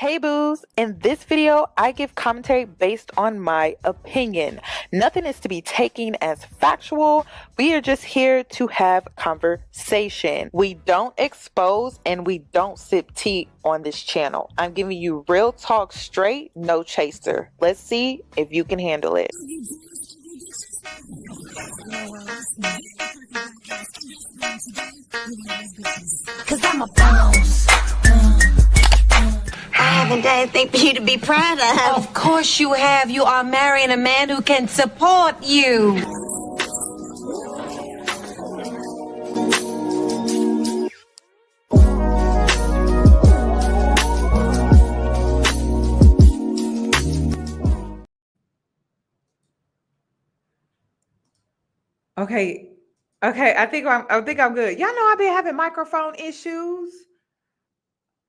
Hey boos, in this video, I give commentary based on my opinion. Nothing is to be taken as factual. We are just here to have conversation. We don't expose and we don't sip tea on this channel. I'm giving you real talk straight, no chaser. Let's see if you can handle it. Cause I'm a boss. I haven't done anything for you to be proud of. Of course you have. You are marrying a man who can support you. Okay. I think I'm good. Y'all know I've been having microphone issues.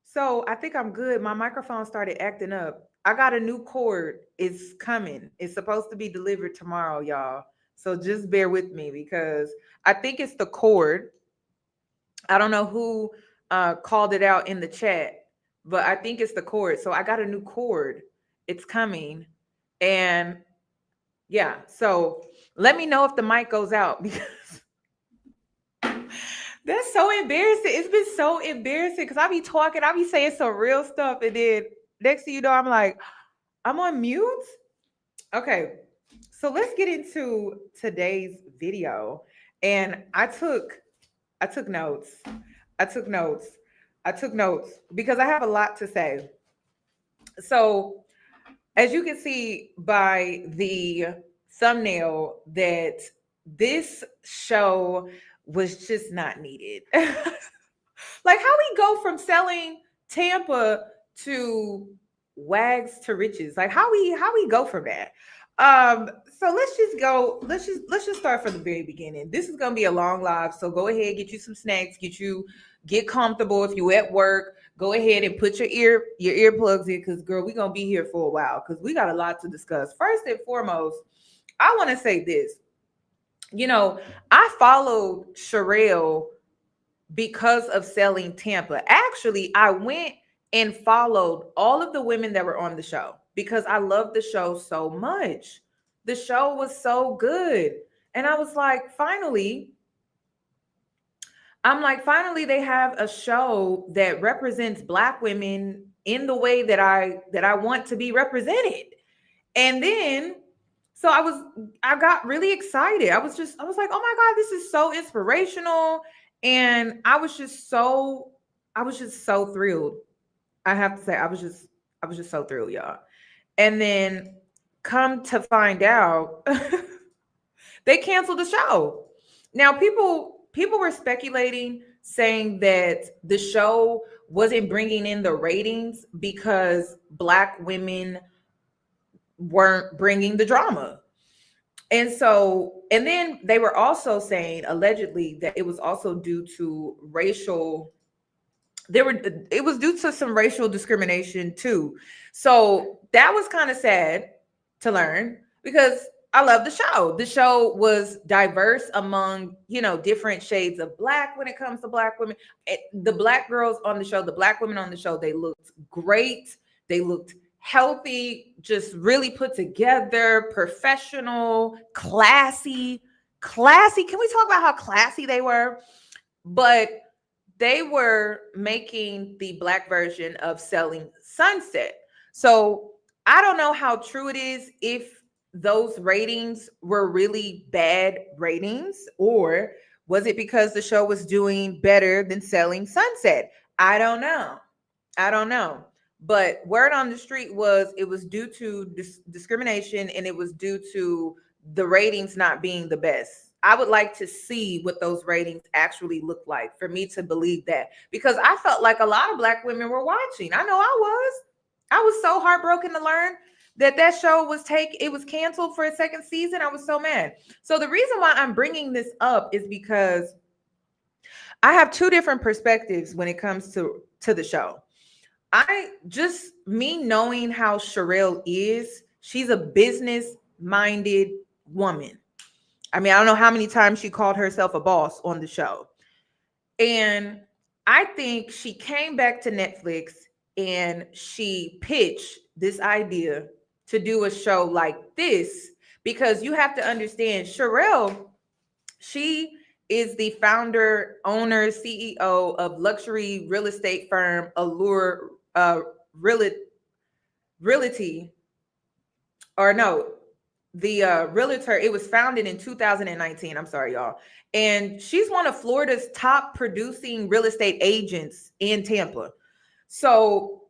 So I think I'm good. My microphone started acting up. I got a new cord. It's coming. It's supposed to be delivered tomorrow, y'all. So just bear with me because I think it's the cord. I don't know who called it out in the chat, but I think it's the cord. So I got a new cord. It's coming. And yeah, so let me know if the mic goes out because that's so embarrassing. It's been so embarrassing because I be talking, I be saying some real stuff, and then next thing you know, I'm like, I'm on mute. Okay, so let's get into today's video. And I took notes. I took notes because I have a lot to say. So as you can see by the thumbnail, that this show was just not needed. Like how we go from selling Tampa to WAGs to riches. Like how we go from that. So let's just start from the very beginning. This is gonna be a long live, so go ahead, get you some snacks, get comfortable. If you at work, go ahead and put your earplugs in, because girl, we're gonna be here for a while because we got a lot to discuss. First and foremost, I want to say this. You know, I followed Sherelle because of selling Tampa. Actually, I went and followed all of the women that were on the show because I love the show so much. The show was so good. And I was like, finally they have a show that represents Black women in the way that I want to be represented. And then so I got really excited. I was like, oh my God, this is so inspirational. And I was just so thrilled. I have to say, I was just so thrilled, y'all. And then come to find out, they canceled the show. Now, people were speculating, saying that the show wasn't bringing in the ratings because Black women weren't bringing the drama. And then they were also saying allegedly that it was also due to it was due to some racial discrimination too. So that was kind of sad to learn because I love the show. The show was diverse among, different shades of Black when it comes to Black women. The Black girls on the show, the Black women on the show, they looked great. They looked healthy, just really put together, professional, classy. Can we talk about how classy they were? But they were making the Black version of Selling Sunset. So I don't know how true it is, if those ratings were really bad ratings, or was it because the show was doing better than Selling Sunset? I don't know. But word on the street was it was due to discrimination, and it was due to the ratings not being the best. I would like to see what those ratings actually look like for me to believe that, because I felt like a lot of Black women were watching. I know I was so heartbroken to learn that show was canceled for a second season. I was so mad. So the reason why I'm bringing this up is because I have two different perspectives when it comes to the show. Me knowing how Sherelle is, she's a business-minded woman. I mean, I don't know how many times she called herself a boss on the show. And I think she came back to Netflix and she pitched this idea to do a show like this, because you have to understand, Sherelle, she is the founder, owner, CEO of luxury real estate firm Allure Realty, or no, the realtor. It was founded in 2019. I'm sorry, y'all. And she's one of Florida's top producing real estate agents in Tampa. So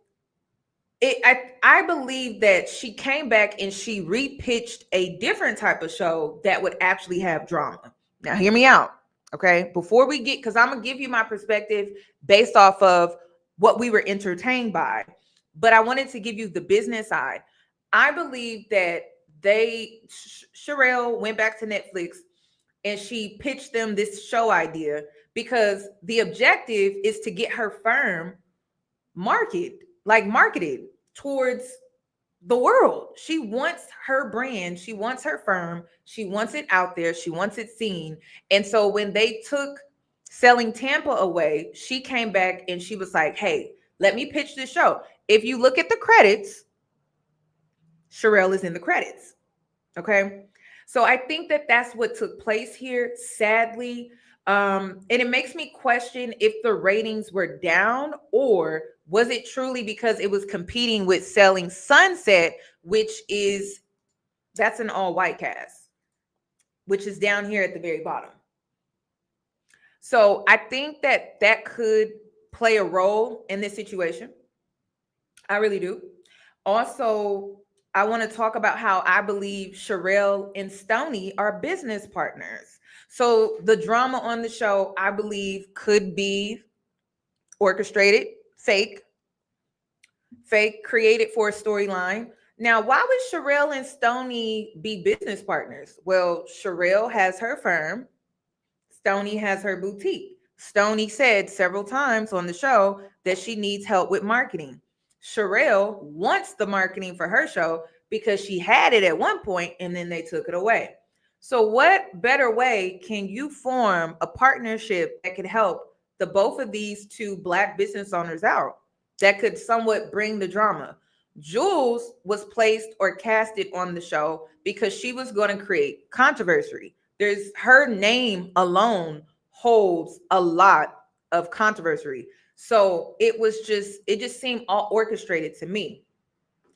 I believe that she came back and she repitched a different type of show that would actually have drama. Now, hear me out, okay? Before we get, because I'm gonna give you my perspective based off of what we were entertained by, but I wanted to give you the business side. I believe that Sherelle went back to Netflix and she pitched them this show idea because the objective is to get her firm marketed towards the world. She wants her brand, she wants her firm, she wants it out there, she wants it seen. And so when they took Selling Tampa away, she came back and she was like, hey, let me pitch this show. If you look at the credits, Sherelle is in the credits. Okay. So I think that that's what took place here, sadly. And it makes me question if the ratings were down, or was it truly because it was competing with Selling Sunset, that's an all white cast, which is down here at the very bottom. So I think that that could play a role in this situation. I really do. Also, I want to talk about how I believe Sherelle and Stoney are business partners. So the drama on the show, I believe, could be orchestrated, fake, created for a storyline. Now, why would Sherelle and Stoney be business partners? Well, Sherelle has her firm, Stoney has her boutique. Stoney said several times on the show that she needs help with marketing. Sherelle wants the marketing for her show because she had it at one point and then they took it away. So what better way can you form a partnership that could help the both of these two Black business owners out, that could somewhat bring the drama? Jules was placed or casted on the show because she was going to create controversy. Her name alone holds a lot of controversy. So it just seemed all orchestrated to me.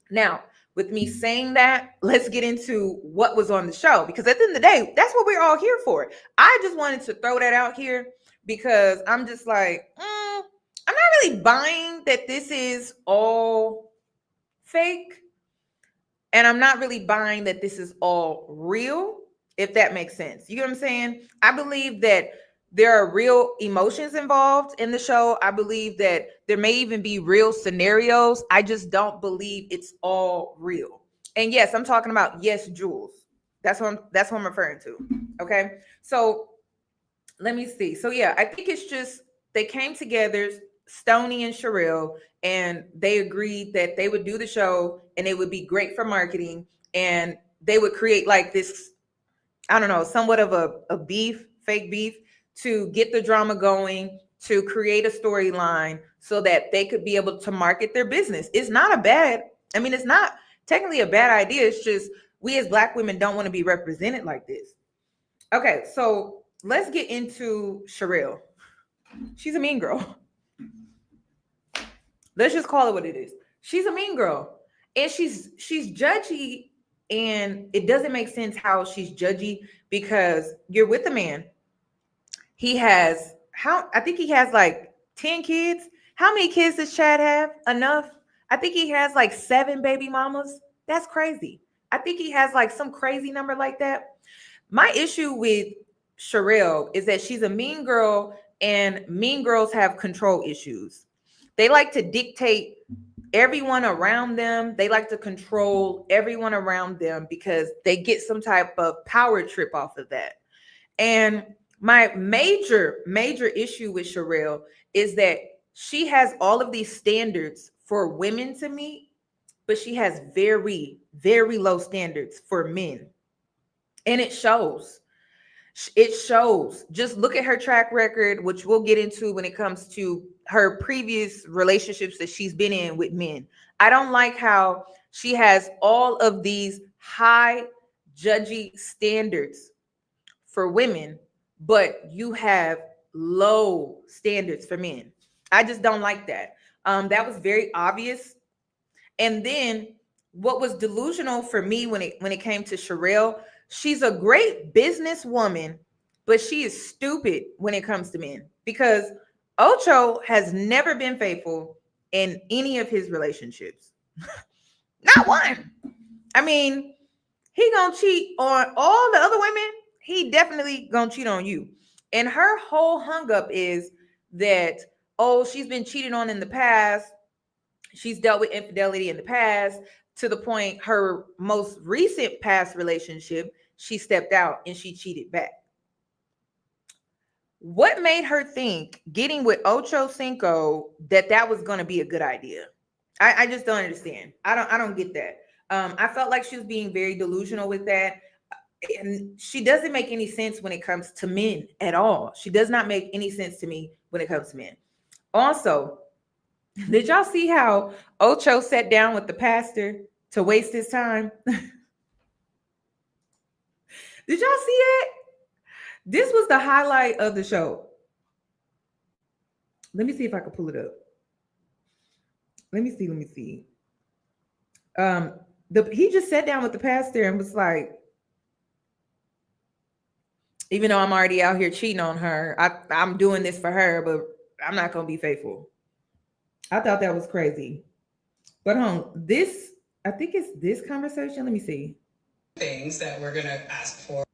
Now, with me saying that, let's get into what was on the show, because at the end of the day, that's what we're all here for. I just wanted to throw that out here because I'm just like, I'm not really buying that this is all fake. And I'm not really buying that this is all real, if that makes sense. You get what I'm saying? I believe that there are real emotions involved in the show. I believe that there may even be real scenarios. I just don't believe it's all real. And yes, I'm talking about Jules. That's what I'm referring to. Okay. So let me see. So yeah, I think it's just they came together, Stoney and Sherelle, and they agreed that they would do the show and it would be great for marketing, and they would create like this, I don't know, somewhat of a fake beef to get the drama going, to create a storyline so that they could be able to market their business. It's not technically a bad idea. It's just we as Black women don't want to be represented like this. Okay, so let's get into Sherelle. She's a mean girl. Let's just call it what it is. She's a mean girl. And she's judgy, and it doesn't make sense how she's judgy, because you're with a man. I think he has like 10 kids. How many kids does Chad have? Enough? I think he has like 7 baby mamas. That's crazy. I think he has like some crazy number like that. My issue with Sherelle is that she's a mean girl, and mean girls have control issues. They like to dictate everyone around them. They like to control everyone around them because they get some type of power trip off of that. And my major issue with Sherelle is that she has all of these standards for women to meet, but she has very, very low standards for men. And it shows. It shows. Just look at her track record, which we'll get into when it comes to her previous relationships that she's been in with men. I don't like how she has all of these high judgy standards for women, but you have low standards for men. I just don't like that. That was very obvious. And then what was delusional for me when it came to Sherelle, she's a great businesswoman, but she is stupid when it comes to men because Ocho has never been faithful in any of his relationships. Not one. I mean, he gonna cheat on all the other women. He definitely gonna cheat on you. And her whole hung up is that, oh, she's been cheated on in the past. She's dealt with infidelity in the past to the point her most recent past relationship, she stepped out and she cheated back. What made her think getting with Ocho Cinco that was going to be a good idea? I just don't understand. I don't get that. I felt like she was being very delusional with that. And she doesn't make any sense when it comes to men at all. She does not make any sense to me when it comes to men. Also, did y'all see how Ocho sat down with the pastor to waste his time? Did y'all see that? This was the highlight of the show. Let me see if I can pull it up. Let me see. He just sat down with the pastor and was like, even though I'm already out here cheating on her, I'm doing this for her, but I'm not going to be faithful. I thought that was crazy. But I think it's this conversation. Let me see. Things that we're going to ask for.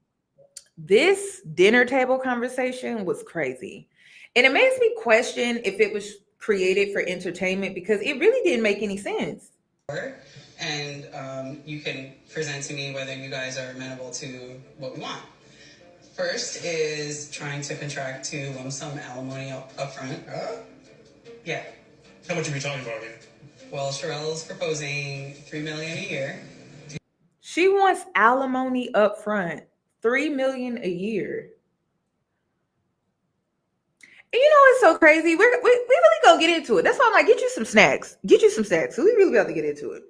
This dinner table conversation was crazy. And it makes me question if it was created for entertainment because it really didn't make any sense. And you can present to me whether you guys are amenable to what we want. First is trying to contract to lump sum alimony up front. Yeah. How much are we talking about here? Well, Sherelle's proposing $3 million a year. She wants alimony up front, $3 million a year. And you know what's so crazy? We really gonna get into it. That's why I'm like, get you some snacks. So we really about to get into it.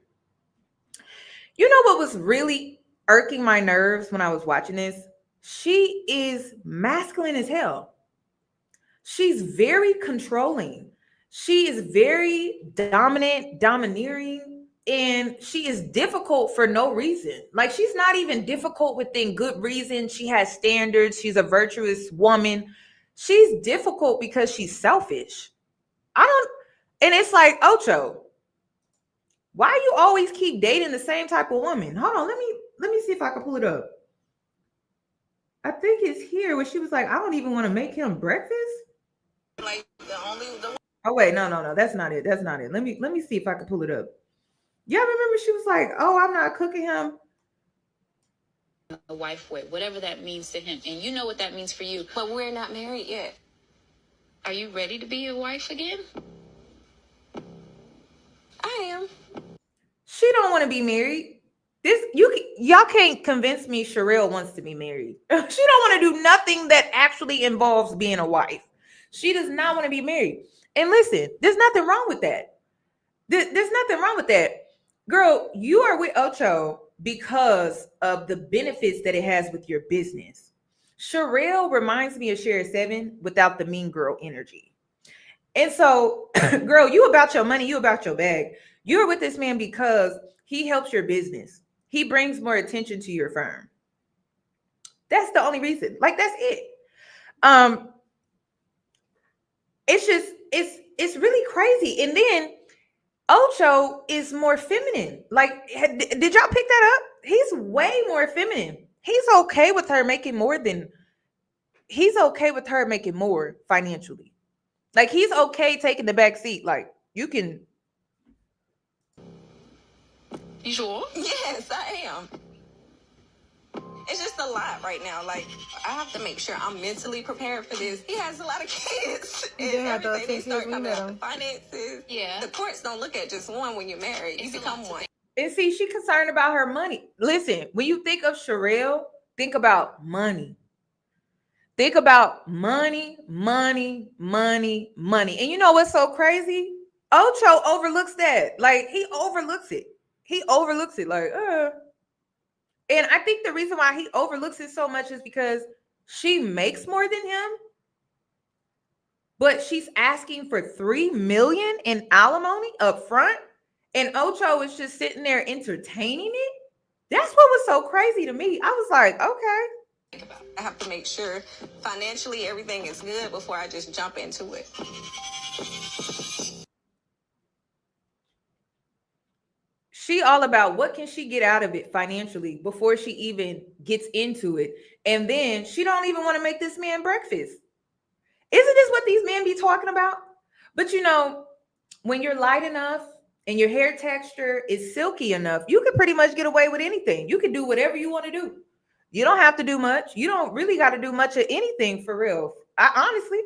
You know what was really irking my nerves when I was watching this? She is masculine as hell. She's very controlling. She is very dominant, domineering, and she is difficult for no reason. Like, she's not even difficult within good reason. She has standards. She's a virtuous woman. She's difficult because she's selfish. And it's like, Ocho, why you always keep dating the same type of woman? Hold on, let me see if I can pull it up. I think it's here where she was like, I don't even want to make him breakfast. Like Oh wait, no, that's not it. Let me see if I can pull it up. Yeah, remember she was like, oh, I'm not cooking him a wife with, whatever that means to him. And you know what that means for you. But we're not married yet. Are you ready to be a wife again? I am. She don't want to be married. Y'all can't convince me Sherelle wants to be married. She don't want to do nothing that actually involves being a wife. She does not want to be married. And listen, there's nothing wrong with that. There's nothing wrong with that. Girl, you are with Ocho because of the benefits that it has with your business. Sherelle reminds me of Share 7 without the mean girl energy. And so, girl, you about your money, you about your bag. You're with this man because he helps your business. He brings more attention to your firm. That's the only reason. Like, that's it. It's really crazy. And then Ocho is more feminine. Like, did y'all pick that up? He's way more feminine. He's okay with her making more financially. Like, he's okay taking the back seat. Like, you can. You sure? Yes, I am. It's just a lot right now. Like, I have to make sure I'm mentally prepared for this. He has a lot of kids. And everything, they start coming out. The finances. Yeah. The courts don't look at just one when you're married. You become one. And see, she's concerned about her money. Listen, when you think of Sherelle, think about money. Think about money, money, money, money. And you know what's so crazy? Ocho overlooks that. Like, he overlooks it. He overlooks it. Like, And I think the reason why he overlooks it so much is because she makes more than him, but she's asking for $3 million in alimony up front, and Ocho is just sitting there entertaining it. That's what was so crazy to me. I was like, okay. I have to make sure financially everything is good before I just jump into it. She all about what can she get out of it financially before she even gets into it. And then she don't even want to make this man breakfast. Isn't this what these men be talking about? But you know, when you're light enough and your hair texture is silky enough, you can pretty much get away with anything. You can do whatever you want to do. You don't have to do much. You don't really got to do much of anything for real. I honestly,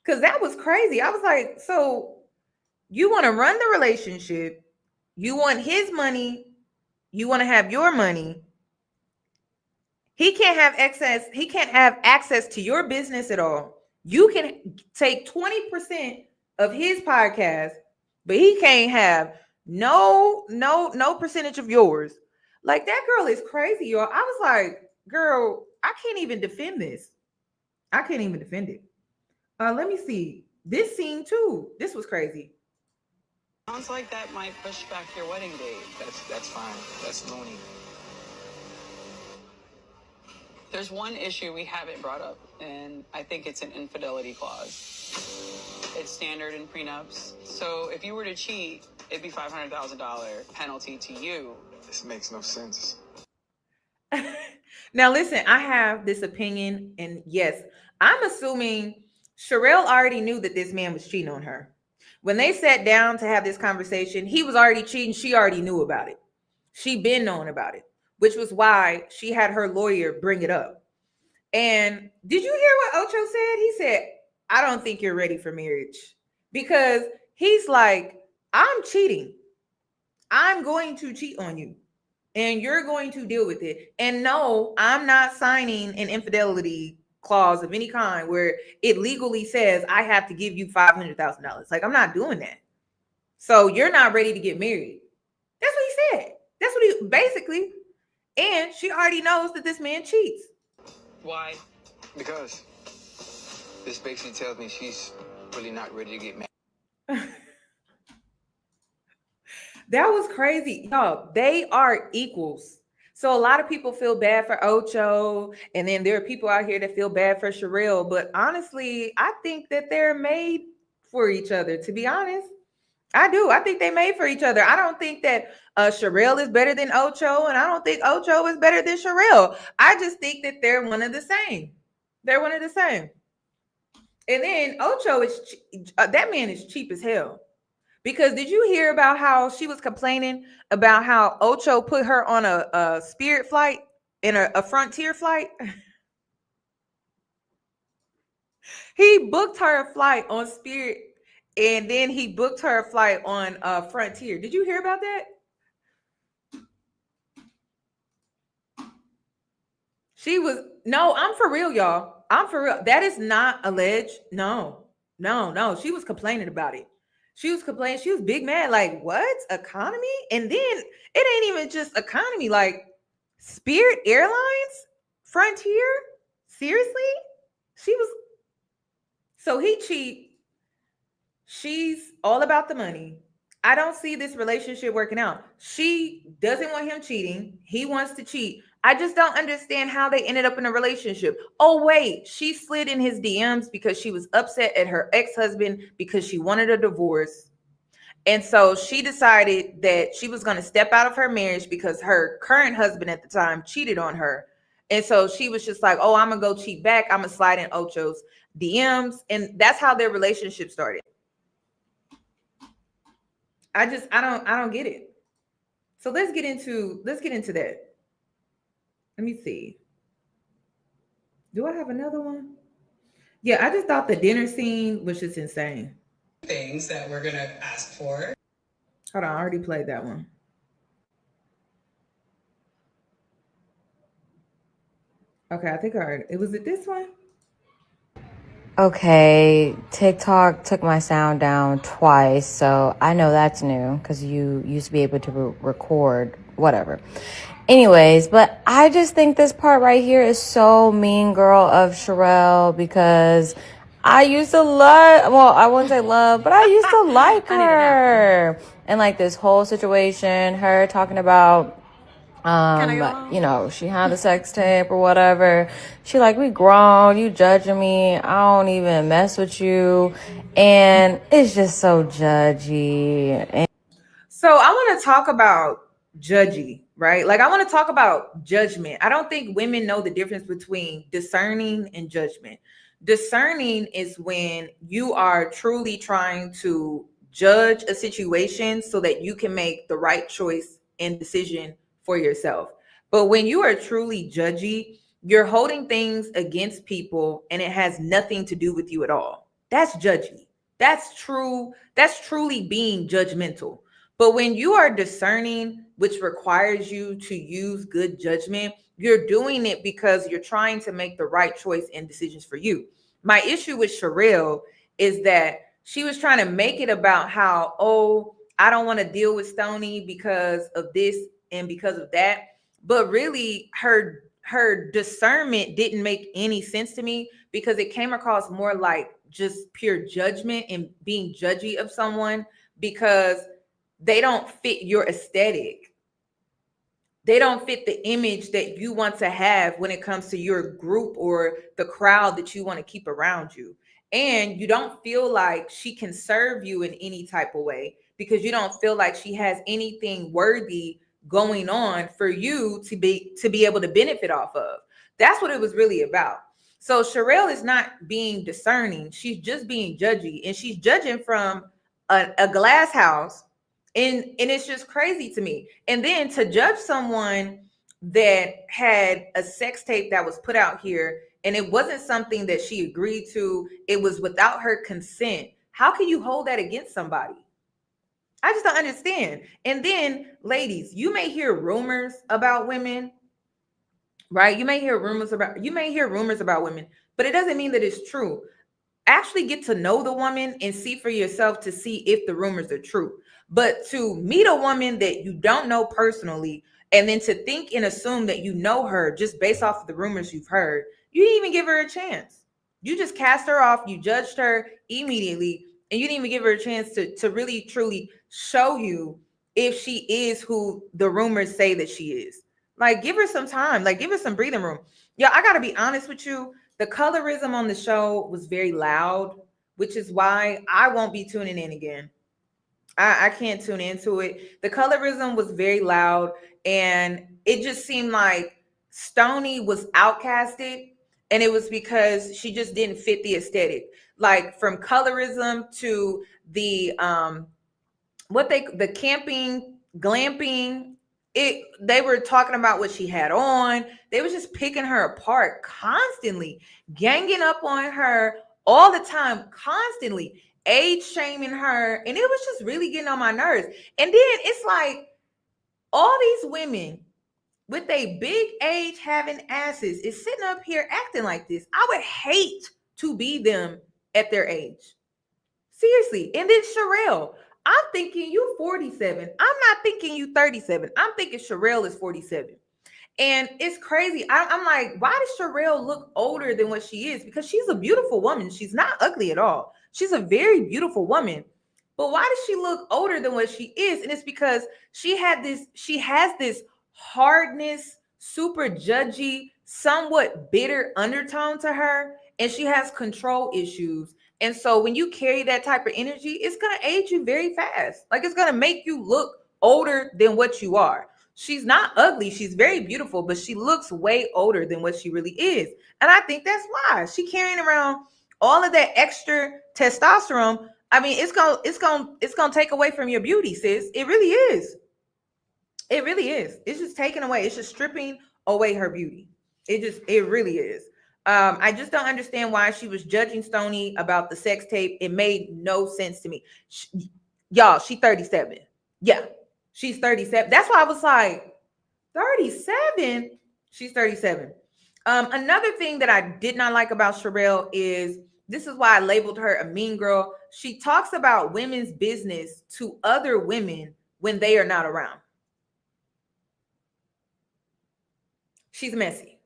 because that was crazy. I was like, so you want to run the relationship, you want his money, you want to have your money. He can't have access to your business at all. You can take 20% of his podcast, but he can't have no percentage of yours. Like, that girl is crazy, y'all. I was like, girl, I can't even defend this. I can't even defend it. Let me see. This scene too. This was crazy. Sounds like that might push back your wedding date. That's fine. That's loony. There's one issue we haven't brought up, and I think it's an infidelity clause. It's standard in prenups. So if you were to cheat, it'd be $500,000 penalty to you. This makes no sense. Now listen, I have this opinion, and yes, I'm assuming Sherelle already knew that this man was cheating on her. When they sat down to have this conversation, he was already cheating. She already knew about it. She been knowing about it, which was why she had her lawyer bring it up. And did you hear what Ocho said? He said, I don't think you're ready for marriage, because he's like, I'm cheating. I'm going to cheat on you, and you're going to deal with it. And no, I'm not signing an infidelity clause of any kind where it legally says I have to give you $500,000. Like, I'm not doing that. So you're not ready to get married. That's what he said. That's what he basically. And she already knows that this man cheats. Why? Because this basically tells me she's really not ready to get married. That was crazy. Y'all, they are equals. So a lot of people feel bad for Ocho, and then there are people out here that feel bad for Sherelle. But honestly, I think that they're made for each other, to be honest. I do. I think they made for each other. I don't think that Sherelle is better than Ocho, and I don't think Ocho is better than Sherelle. I just think that they're one of the same. They're one of the same. And then Ocho is that man is cheap as hell. Because did you hear about how she was complaining about how Ocho put her on a Spirit flight and a Frontier flight? He booked her a flight on Spirit, and then he booked her a flight on Frontier. Did you hear about that? No, I'm for real, y'all. I'm for real. That is not alleged. No. She was complaining about it. She was complaining. She was big mad. Like, what? Economy? And then it ain't even just economy. Like, Spirit Airlines? Frontier? Seriously? She was. So he cheat. She's all about the money. I don't see this relationship working out. She doesn't want him cheating. He wants to cheat. I just don't understand how they ended up in a relationship. Oh, wait, she slid in his DMs because she was upset at her ex-husband because she wanted a divorce. And so she decided that she was going to step out of her marriage because her current husband at the time cheated on her. And so she was just like, oh, I'm going to go cheat back. I'm going to slide in Ocho's DMs. And that's how their relationship started. I don't get it. So let's get into that. Let me see. Do I have another one? Yeah, I just thought the dinner scene was just insane. Things that we're gonna ask for. Hold on, I already played that one. Okay, I think I heard it. Was it this one? Okay, TikTok took my sound down twice, so I know that's new because you used to be able to record whatever. Anyways, but I just think this part right here is so mean girl of Sherelle because I used to love, well, I wouldn't say love, but I used to like her. And like this whole situation, her talking about you know, she had the sex tape or whatever. She like, we grown, you judging me, I don't even mess with you. And it's just so judgy. And So I want to talk about judgy, right? Like I want to talk about judgment. I don't think women know the difference between discerning and judgment. Discerning is when you are truly trying to judge a situation so that you can make the right choice and decision for yourself. But when you are truly judgy, you're holding things against people and it has nothing to do with you at all. That's judgy. That's true. That's truly being judgmental. But when you are discerning, which requires you to use good judgment, you're doing it because you're trying to make the right choice and decisions for you. My issue with Sherelle is that she was trying to make it about how, oh, I don't want to deal with Stoney because of this and because of that. But really, her discernment didn't make any sense to me because it came across more like just pure judgment and being judgy of someone because they don't fit your aesthetic. They don't fit the image that you want to have when it comes to your group or the crowd that you want to keep around you. And you don't feel like she can serve you in any type of way because you don't feel like she has anything worthy going on for you to be able to benefit off of. That's what it was really about. So Sherelle is not being discerning. She's just being judgy, and she's judging from a glass house, and it's just crazy to me. And then to judge someone that had a sex tape that was put out here and it wasn't something that she agreed to, it was without her consent. How can you hold that against somebody? I just don't understand. And then, ladies, you may hear rumors about women, right? You may hear rumors about women, but it doesn't mean that it's true. Actually get to know the woman and see for yourself to see if the rumors are true. But to meet a woman that you don't know personally and then to think and assume that you know her just based off of the rumors you've heard, you didn't even give her a chance. You just cast her off, you judged her immediately, and you didn't even give her a chance to really truly show you if she is who the rumors say that she is. Like, give her some time, like give her some breathing room. Yeah, I gotta be honest with you. The colorism on the show was very loud, which is why I won't be tuning in again. I can't tune into it. The colorism was very loud, and it just seemed like Stoney was outcasted, and it was because she just didn't fit the aesthetic. Like from colorism to the the camping, glamping, they were talking about what she had on. They was just picking her apart constantly, ganging up on her all the time, constantly age shaming her, and it was just really getting on my nerves. And then it's like all these women with a big age having asses is sitting up here acting like this. I would hate to be them at their age. Seriously. And then Sherelle, I'm thinking you 47. I'm not thinking you 37. I'm thinking Sherelle is 47. And it's crazy. I'm like, why does Sherelle look older than what she is? Because she's a beautiful woman. She's not ugly at all. She's a very beautiful woman. But why does she look older than what she is? And it's because she has this hardness, super judgy, somewhat bitter undertone to her, and she has control issues. And so when you carry that type of energy, it's going to age you very fast. Like it's going to make you look older than what you are. She's not ugly. She's very beautiful, but she looks way older than what she really is. And I think that's why she's carrying around all of that extra testosterone. I mean, it's gonna take away from your beauty, sis. It really is. It really is. It's just taking away. It's just stripping away her beauty. It really is. I just don't understand why she was judging Stoney about the sex tape. It made no sense to me. Y'all, she 37. Yeah, she's 37. That's why I was like, 37? She's 37. Another thing that I did not like about Sherelle is, this is why I labeled her a mean girl. She talks about women's business to other women when they are not around. She's messy.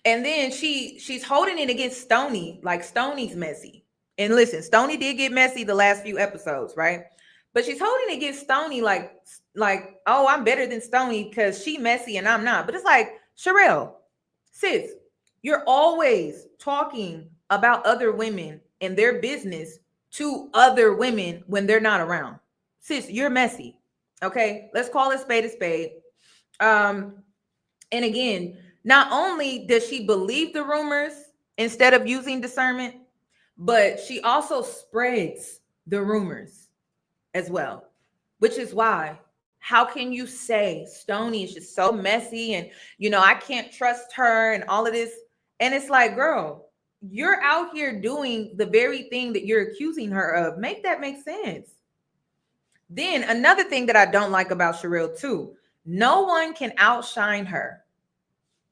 And then she's holding it against Stony, like Stoney's messy. And listen, Stony did get messy the last few episodes, right? But she's holding it against Stony like, oh, I'm better than Stony because she messy and I'm not. But it's like, Sherelle, sis, you're always talking about other women and their business to other women when they're not around. Sis, you're messy. Okay, let's call it spade a spade. And again, not only does she believe the rumors instead of using discernment, but she also spreads the rumors as well, which is why, how can you say Stony is just so messy and, I can't trust her and all of this? And it's like, girl, you're out here doing the very thing that you're accusing her of. Make that make sense. Then another thing that I don't like about Sherelle too, no one can outshine her.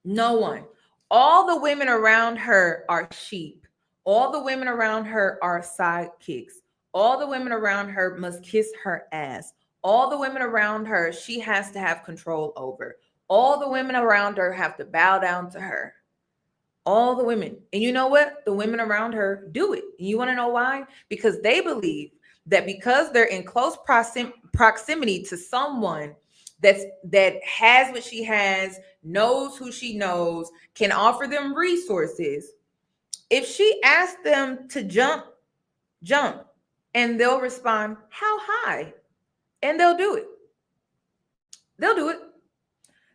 No one. All the women around her are sheep. All the women around her are sidekicks. All the women around her must kiss her ass. All the women around her, she has to have control over. All the women around her have to bow down to her. All the women. And you know what? The women around her do it. And you want to know why? Because they believe that because they're in close proximity to someone that has what she has, knows who she knows, can offer them resources. If she asks them to jump, and they'll respond, how high? And they'll do it. They'll do it.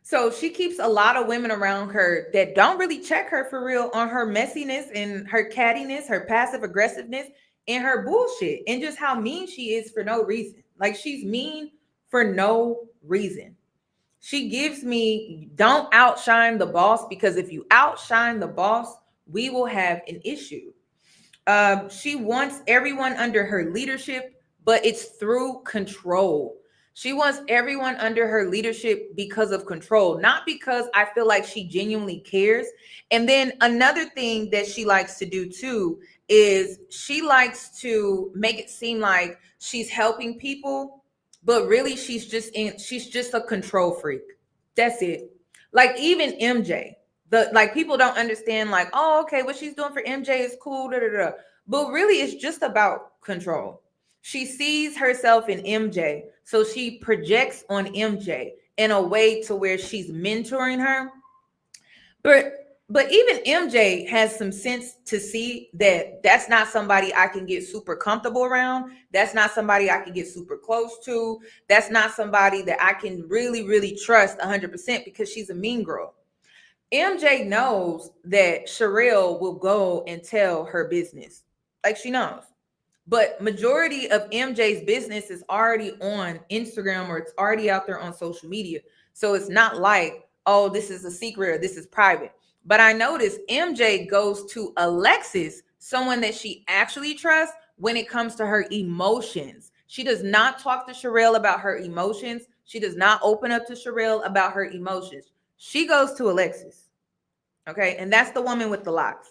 So she keeps a lot of women around her that don't really check her for real on her messiness and her cattiness, her passive aggressiveness, and her bullshit, and just how mean she is for no reason. Like, she's mean for no reason. She gives me, don't outshine the boss, because if you outshine the boss, we will have an issue. She wants everyone under her leadership, but it's through control. She wants everyone under her leadership because of control, not because I feel like she genuinely cares. And then another thing that she likes to do too is she likes to make it seem like she's helping people, but really she's just a control freak. That's it. Like, even MJ, people don't understand, like, oh, okay, what she's doing for MJ is cool, but really it's just about control. She sees herself in MJ, so she projects on MJ in a way to where she's mentoring her. But even MJ has some sense to see that that's not somebody I can get super comfortable around. That's not somebody I can get super close to. That's not somebody that I can really, really trust 100%, because she's a mean girl. MJ knows that Sherelle will go and tell her business. Like, she knows. But majority of MJ's business is already on Instagram, or it's already out there on social media. So it's not like, oh, this is a secret or this is private. But I noticed MJ goes to Alexis, someone that she actually trusts, when it comes to her emotions. She does not talk to Sherelle about her emotions. She does not open up to Sherelle about her emotions. She goes to Alexis. Okay. And that's the woman with the locks.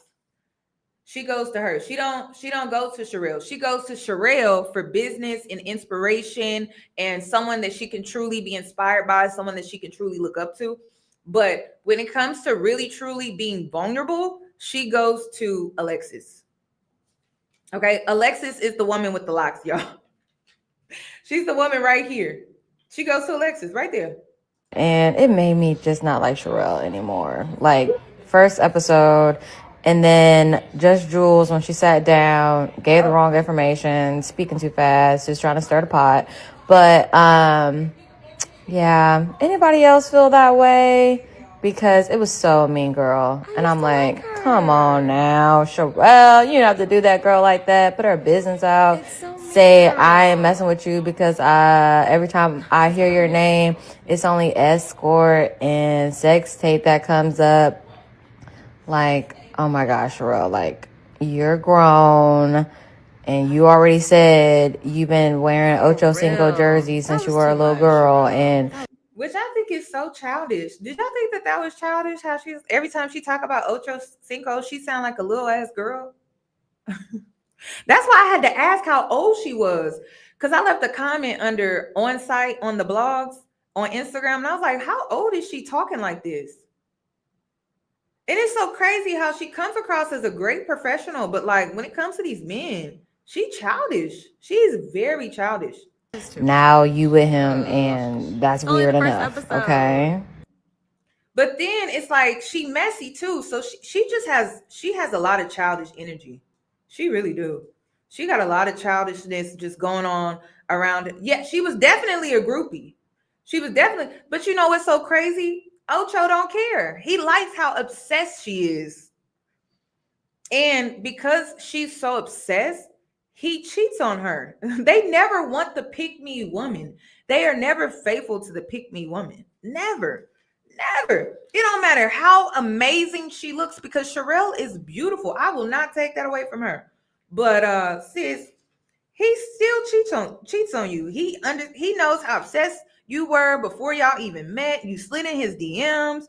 She goes to her. She don't go to Sherelle. She goes to Sherelle for business and inspiration and someone that she can truly be inspired by, someone that she can truly look up to. But when it comes to really, truly being vulnerable, she goes to Alexis. Okay. Alexis is the woman with the locks, y'all. She's the woman right here. She goes to Alexis right there. And it made me just not like Sherelle anymore. Like, first episode, and then just Jules, when she sat down, gave the wrong information, speaking too fast, just trying to stir the pot. But yeah, anybody else feel that way? Because it was so mean, girl. And I'm like, come on now, Sherelle, you don't have to do that, girl, like that. Put her business out. Say I am messing with you because every time I hear your name, it's only escort and sex tape that comes up. Like, oh my gosh, Sherelle, like, you're grown, and you already said you've been wearing Ocho Cinco jerseys since you were a little girl, and which I think is so childish. Did y'all think that was childish? How she's every time she talk about Ocho Cinco, she sound like a little ass girl. That's why I had to ask how old she was, because I left a comment under on site on the blogs on Instagram, and I was like, how old is she talking like this? And it's so crazy how she comes across as a great professional, but like when it comes to these men, she childish. She is very childish. Now you with him, and that's weird enough. Okay. But then it's like she messy too. So she has a lot of childish energy. She really do. She got a lot of childishness just going on around it. Yeah, she was definitely a groupie. She was definitely, but you know what's so crazy? Ocho don't care. He likes how obsessed she is. And because she's so obsessed, he cheats on her. They never want the pick-me woman. They are never faithful to the pick-me woman. Never. Never. It don't matter how amazing she looks, because Sherelle is beautiful. I will not take that away from her. But sis, he still cheats on you. He knows how obsessed you were before y'all even met. You slid in his DMs.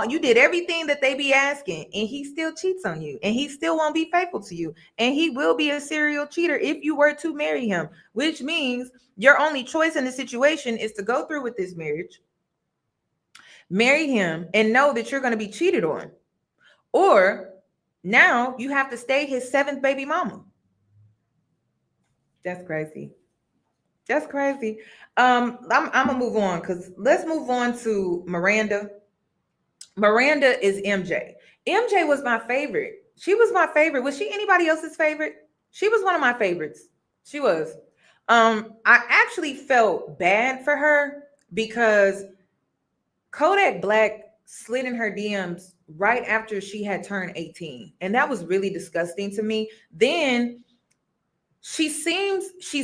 You did everything that they be asking, and he still cheats on you, and he still won't be faithful to you, and he will be a serial cheater if you were to marry him, which means your only choice in the situation is to go through with this marriage, marry him, and know that you're going to be cheated on, or now you have to stay his 7th baby mama. That's crazy. That's crazy. I'm gonna move on, because let's move on to Miranda. Miranda is MJ. MJ was my favorite. She was my favorite. Was she anybody else's favorite? She was one of my favorites. She was. I actually felt bad for her because Kodak Black slid in her DMs right after she had turned 18. And that was really disgusting to me. Then she's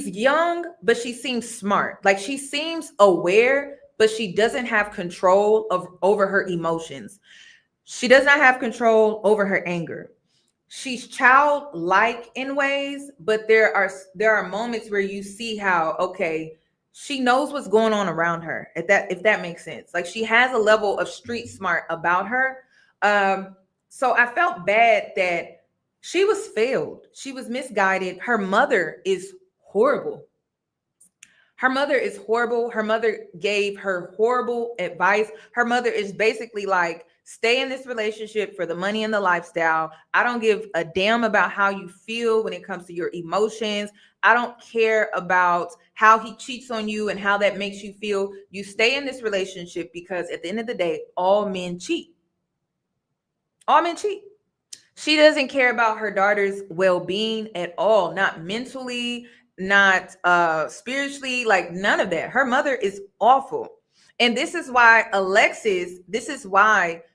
young, but she seems smart. Like she seems aware, but she doesn't have control over her emotions. She does not have control over her anger. She's childlike in ways, but there are moments where you see how, okay, she knows what's going on around her. If that makes sense. Like she has a level of street smart about her. So I felt bad that she was failed. She was misguided. Her mother is horrible. Her mother is horrible. Her mother gave her horrible advice. Her mother is basically like, stay in this relationship for the money and the lifestyle. I don't give a damn about how you feel when it comes to your emotions. I don't care about how he cheats on you and how that makes you feel. You stay in this relationship because at the end of the day, all men cheat. All men cheat. She doesn't care about her daughter's well-being at all, not mentally, not spiritually, like none of that. Her mother is awful. And this is why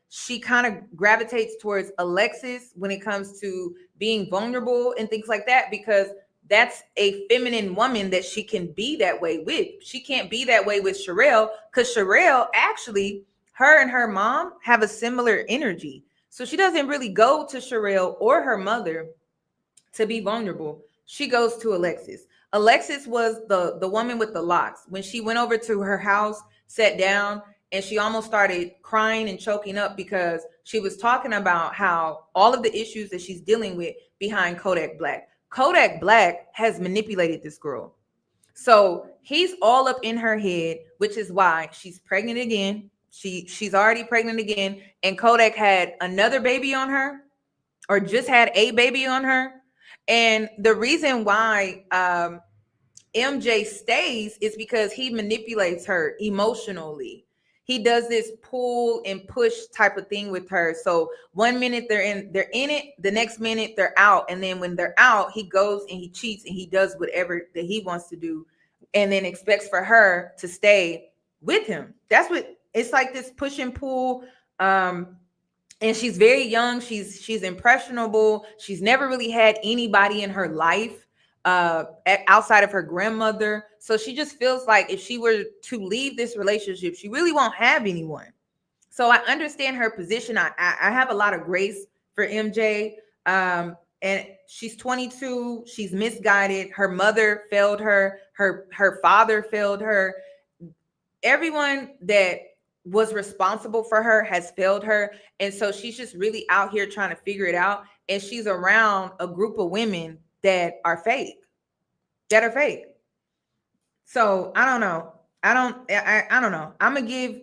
she kind of gravitates towards Alexis when it comes to being vulnerable and things like that, because that's a feminine woman that she can be that way with. She can't be that way with Sherelle, because Sherelle, actually, her and her mom have a similar energy. So she doesn't really go to Sherelle or her mother to be vulnerable. She goes to Alexis. Alexis was the woman with the locks. When she went over to her house, sat down, and she almost started crying and choking up because she was talking about how all of the issues that she's dealing with behind Kodak Black. Kodak Black has manipulated this girl. So he's all up in her head, which is why she's pregnant again. She's already pregnant again, and Kodak had another baby on her, or just had a baby on her. And the reason why MJ stays is because he manipulates her emotionally. He does this pull and push type of thing with her. So one minute they're in it, the next minute they're out, and then when they're out, he goes and he cheats and he does whatever that he wants to do, and then expects for her to stay with him. That's what it's like, this push and pull. And she's very young. She's impressionable. She's never really had anybody in her life outside of her grandmother. So she just feels like if she were to leave this relationship, she really won't have anyone. So I understand her position. I have a lot of grace for MJ. And she's 22. She's misguided. Her mother failed her. Her father failed her. everyone that was responsible for her has failed her. And so she's just really out here trying to figure it out. And she's around a group of women that are fake. So I don't know. I don't know. I'm gonna give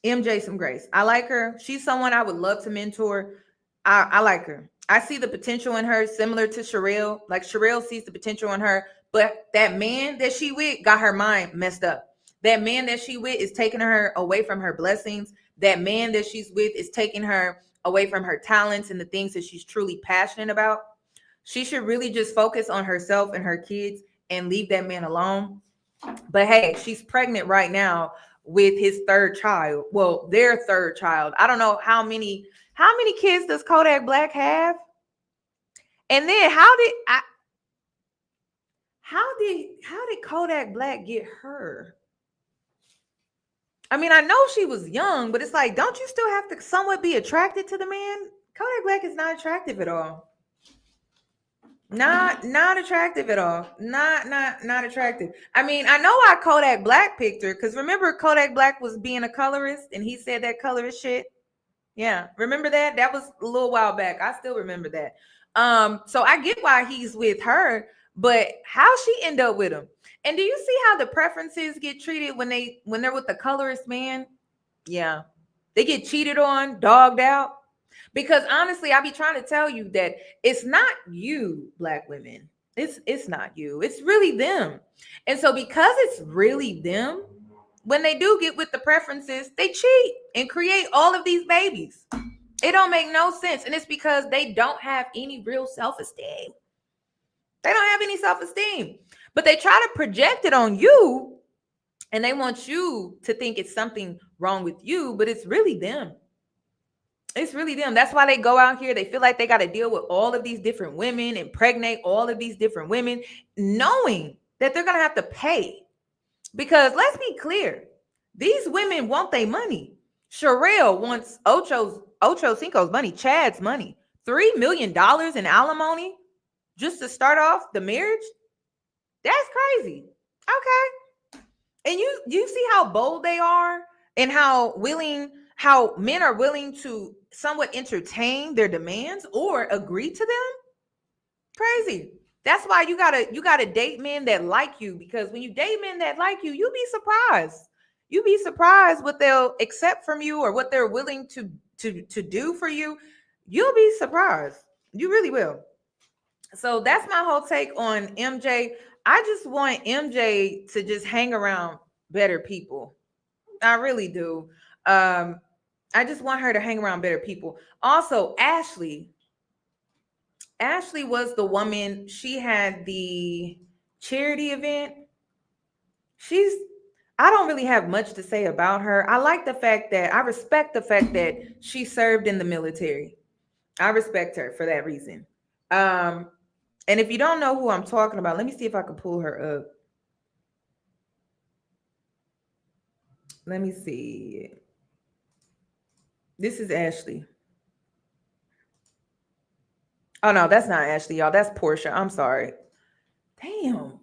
MJ some grace. I like her. She's someone I would love to mentor. I like her. I see the potential in her, similar to Sherelle. Like Sherelle sees the potential in her, but that man that she with got her mind messed up. That man that she with is taking her away from her blessings. That man that she's with is taking her away from her talents and the things that she's truly passionate about. She should really just focus on herself and her kids and leave that man alone. But hey, she's pregnant right now with his third child. Well, their third child. I don't know how many kids does Kodak Black have? And then how did Kodak Black get her? I mean, I know she was young, but it's like, don't you still have to somewhat be attracted to the man? Kodak Black is not attractive at all. Not attractive at all. Not attractive. I mean, I know why Kodak Black picked her, because remember Kodak Black was being a colorist and he said that colorist shit. Yeah, remember that? That was a little while back. I still remember that. So I get why he's with her, but how she end up with him? And do you see how the preferences get treated when they're with the colorist man? Yeah, they get cheated on, dogged out. Because honestly, I be trying to tell you that it's not you, Black women. It's not you. It's really them. And so because it's really them, when they do get with the preferences, they cheat and create all of these babies. It don't make no sense. And it's because they don't have any real self-esteem. They don't have any self-esteem. But they try to project it on you, and they want you to think it's something wrong with you, but it's really them. It's really them. That's why they go out here. They feel like they got to deal with all of these different women, impregnate all of these different women, knowing that they're going to have to pay. Because let's be clear, these women want their money. Sherelle wants Ocho Cinco's money, Chad's money. $3 million in alimony just to start off the marriage? That's crazy. Okay. And you see how bold they are and how men are willing to somewhat entertain their demands or agree to them? Crazy. That's why you gotta date men that like you, because when you date men that like you, you'll be surprised. You'll be surprised what they'll accept from you or what they're willing to do for you. You'll be surprised. You really will. So that's my whole take on MJ. I just want MJ to just hang around better people. I really do. I just want her to hang around better people. Also, Ashley was the woman. She had the charity event. I don't really have much to say about her. I respect the fact that she served in the military. I respect her for that reason. And if you don't know who I'm talking about, let me see if I can pull her up. Let me see. This is Ashley. Oh, no, that's not Ashley, y'all. That's Portia. I'm sorry. Damn.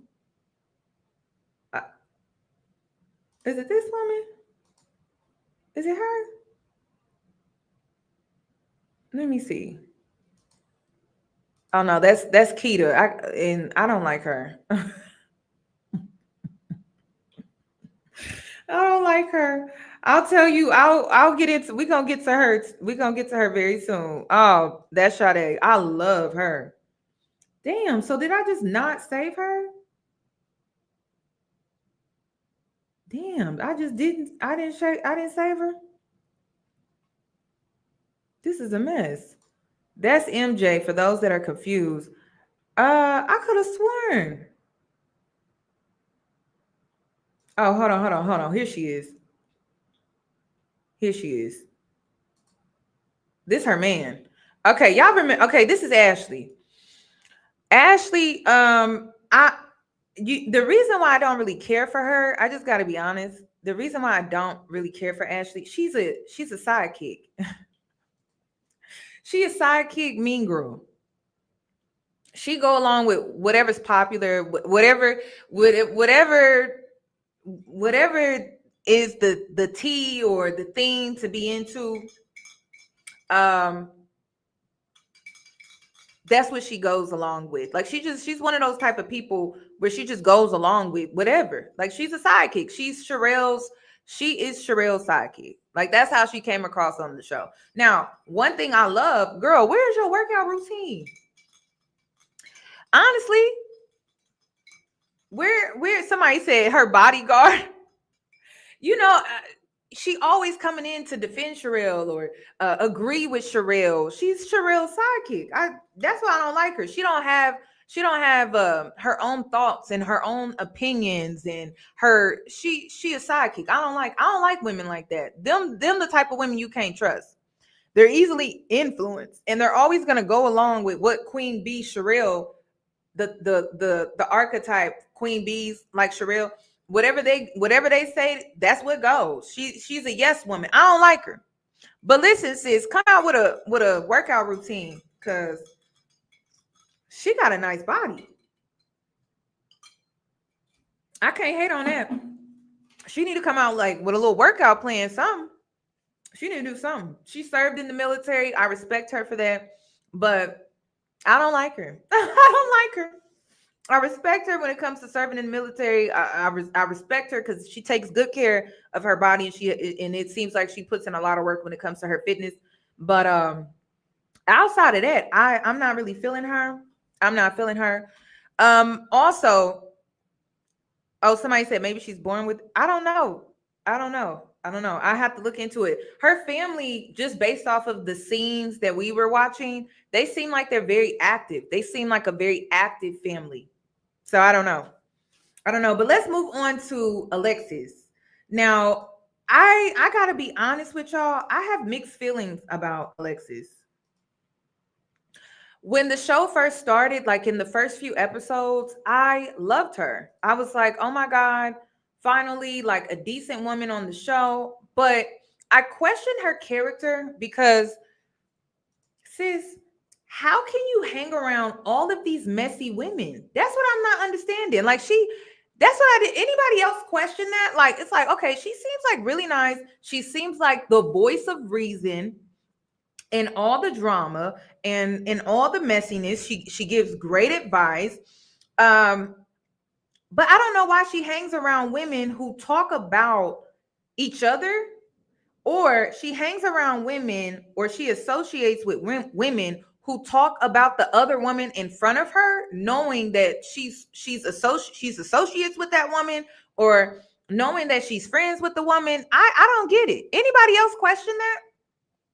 Is it this woman? Is it her? Let me see. Oh, no, that's Keita. I don't like her. I don't like her. I'll tell you, I'll get into, we're gonna get to her. We're gonna get to her very soon. Oh, that's Sade. I love her. Damn, so did I just not save her? Damn, I didn't save her. This is a mess. That's MJ for those that are confused. I could have sworn. Oh, hold on. Here she is. This her man. Okay, y'all remember. Okay, this is Ashley. Ashley, the reason why I don't really care for her, I just got to be honest. The reason why I don't really care for Ashley, she's a sidekick. She a sidekick mean girl. She go along with whatever's popular, whatever is the tea or the thing to be into. That's what she goes along with. Like she's one of those type of people where she just goes along with whatever. Like she's a sidekick. She is Sherelle's sidekick. Like that's how she came across on the show. Now, one thing I love, girl, where's your workout routine? Honestly, where somebody said her bodyguard, you know, she always coming in to defend Sherelle or agree with Sherelle. She's Sherelle's sidekick. That's why I don't like her. She don't have her own thoughts and her own opinions, and she a sidekick. I don't like women like that. Them the type of women you can't trust. They're easily influenced, and they're always gonna go along with what Queen Bee Sherelle, the archetype Queen Bees like Sherelle. Whatever they say, that's what goes. She's a yes woman. I don't like her. But listen, sis, come out with a workout routine, because she got a nice body. I can't hate on that. She need to come out like with a little workout plan, something. She need to do something. She served in the military. I respect her for that. But I don't like her. I don't like her. I respect her when it comes to serving in the military. I respect her because she takes good care of her body, and it seems like she puts in a lot of work when it comes to her fitness. But outside of that, I'm not really feeling her. I'm not feeling her. Also, somebody said maybe she's born with. I don't know. I have to look into it. Her family, just based off of the scenes that we were watching, they seem like they're very active. They seem like a very active family. So I don't know. But let's move on to Alexis. Now, I gotta be honest with y'all. I have mixed feelings about Alexis. When the show first started, like in the first few episodes, I loved her. I was like, oh my God, finally, like a decent woman on the show. But I questioned her character because, sis, how can you hang around all of these messy women? That's what I'm not understanding. Like that's what I did. Anybody else question that? Like, it's like, okay, she seems like really nice. She seems like the voice of reason in all the drama and in all the messiness. She gives great advice. But I don't know why she hangs around women who talk about each other, or she hangs around women, or she associates with women who talk about the other woman in front of her, knowing that she's associates with that woman, or knowing that she's friends with the woman. I don't get it. Anybody else question that?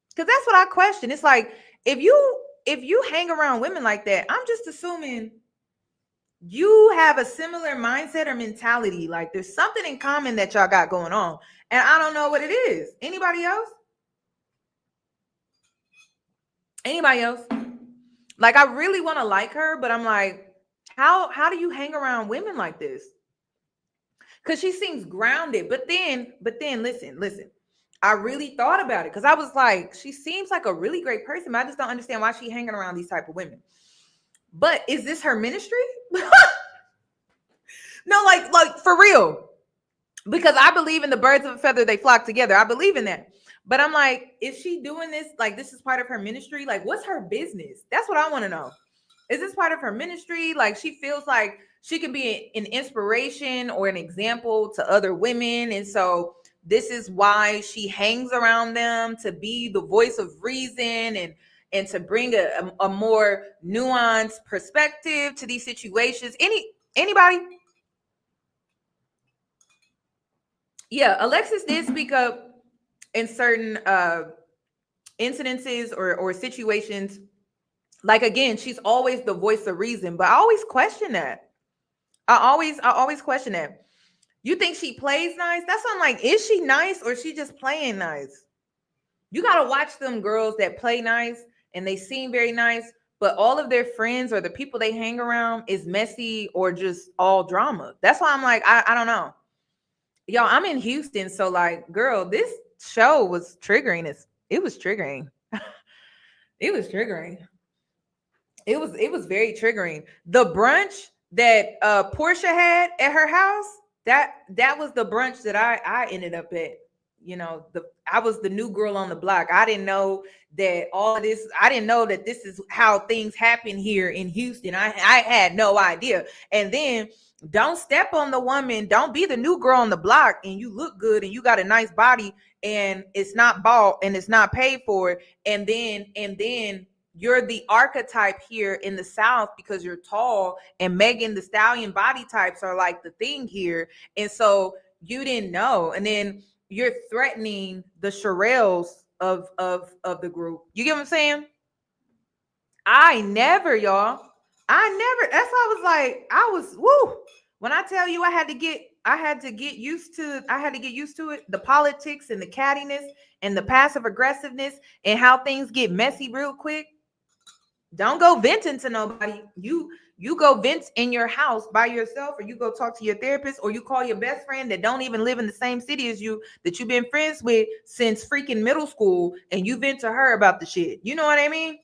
Because that's what I question. It's like, if you hang around women like that, I'm just assuming you have a similar mindset or mentality. Like there's something in common that y'all got going on, and I don't know what it is. Anybody else? Like, I really want to like her, but I'm like, how do you hang around women like this? Because she seems grounded. But then listen. I really thought about it, because I was like, she seems like a really great person, but I just don't understand why she's hanging around these type of women. But is this her ministry? No, like for real. Because I believe in the birds of a feather, they flock together. I believe in that. But I'm like, is she doing this? Like, this is part of her ministry? Like, what's her business? That's what I want to know. Is this part of her ministry? Like, she feels like she can be an inspiration or an example to other women. And so this is why she hangs around them, to be the voice of reason and to bring a more nuanced perspective to these situations. Anybody? Yeah, Alexis did speak up in certain incidences or situations. Like, again, she's always the voice of reason, but I always question that. I always question that. You think she plays nice? That's what I'm like, is she nice, or is she just playing nice? You got to watch them girls that play nice and they seem very nice, but all of their friends or the people they hang around is messy or just all drama. That's why I'm like, I don't know. Y'all, I'm in Houston, so like, girl, this show was triggering. It was triggering. It was triggering. It was very triggering. The brunch that Portia had at her house, that was the brunch that I ended up at. You know, I was the new girl on the block. I didn't know that all of this. I didn't know that this is how things happen here in Houston. I had no idea. And then don't step on the woman. Don't be the new girl on the block and you look good and you got a nice body and it's not bought and it's not paid for. And then you're the archetype here in the South because you're tall and Megan the Stallion body types are like the thing here. And so you didn't know. And then you're threatening the Sherelles of the group. You get what I'm saying? I never, y'all. I never. That's why I was like, I was woo. When I tell you I had to get used to it, the politics and the cattiness and the passive aggressiveness and how things get messy real quick. Don't go venting to nobody. You go vent in your house by yourself, or you go talk to your therapist, or you call your best friend that don't even live in the same city as you, that you've been friends with since freaking middle school, and you vent to her about the shit. You know what I mean?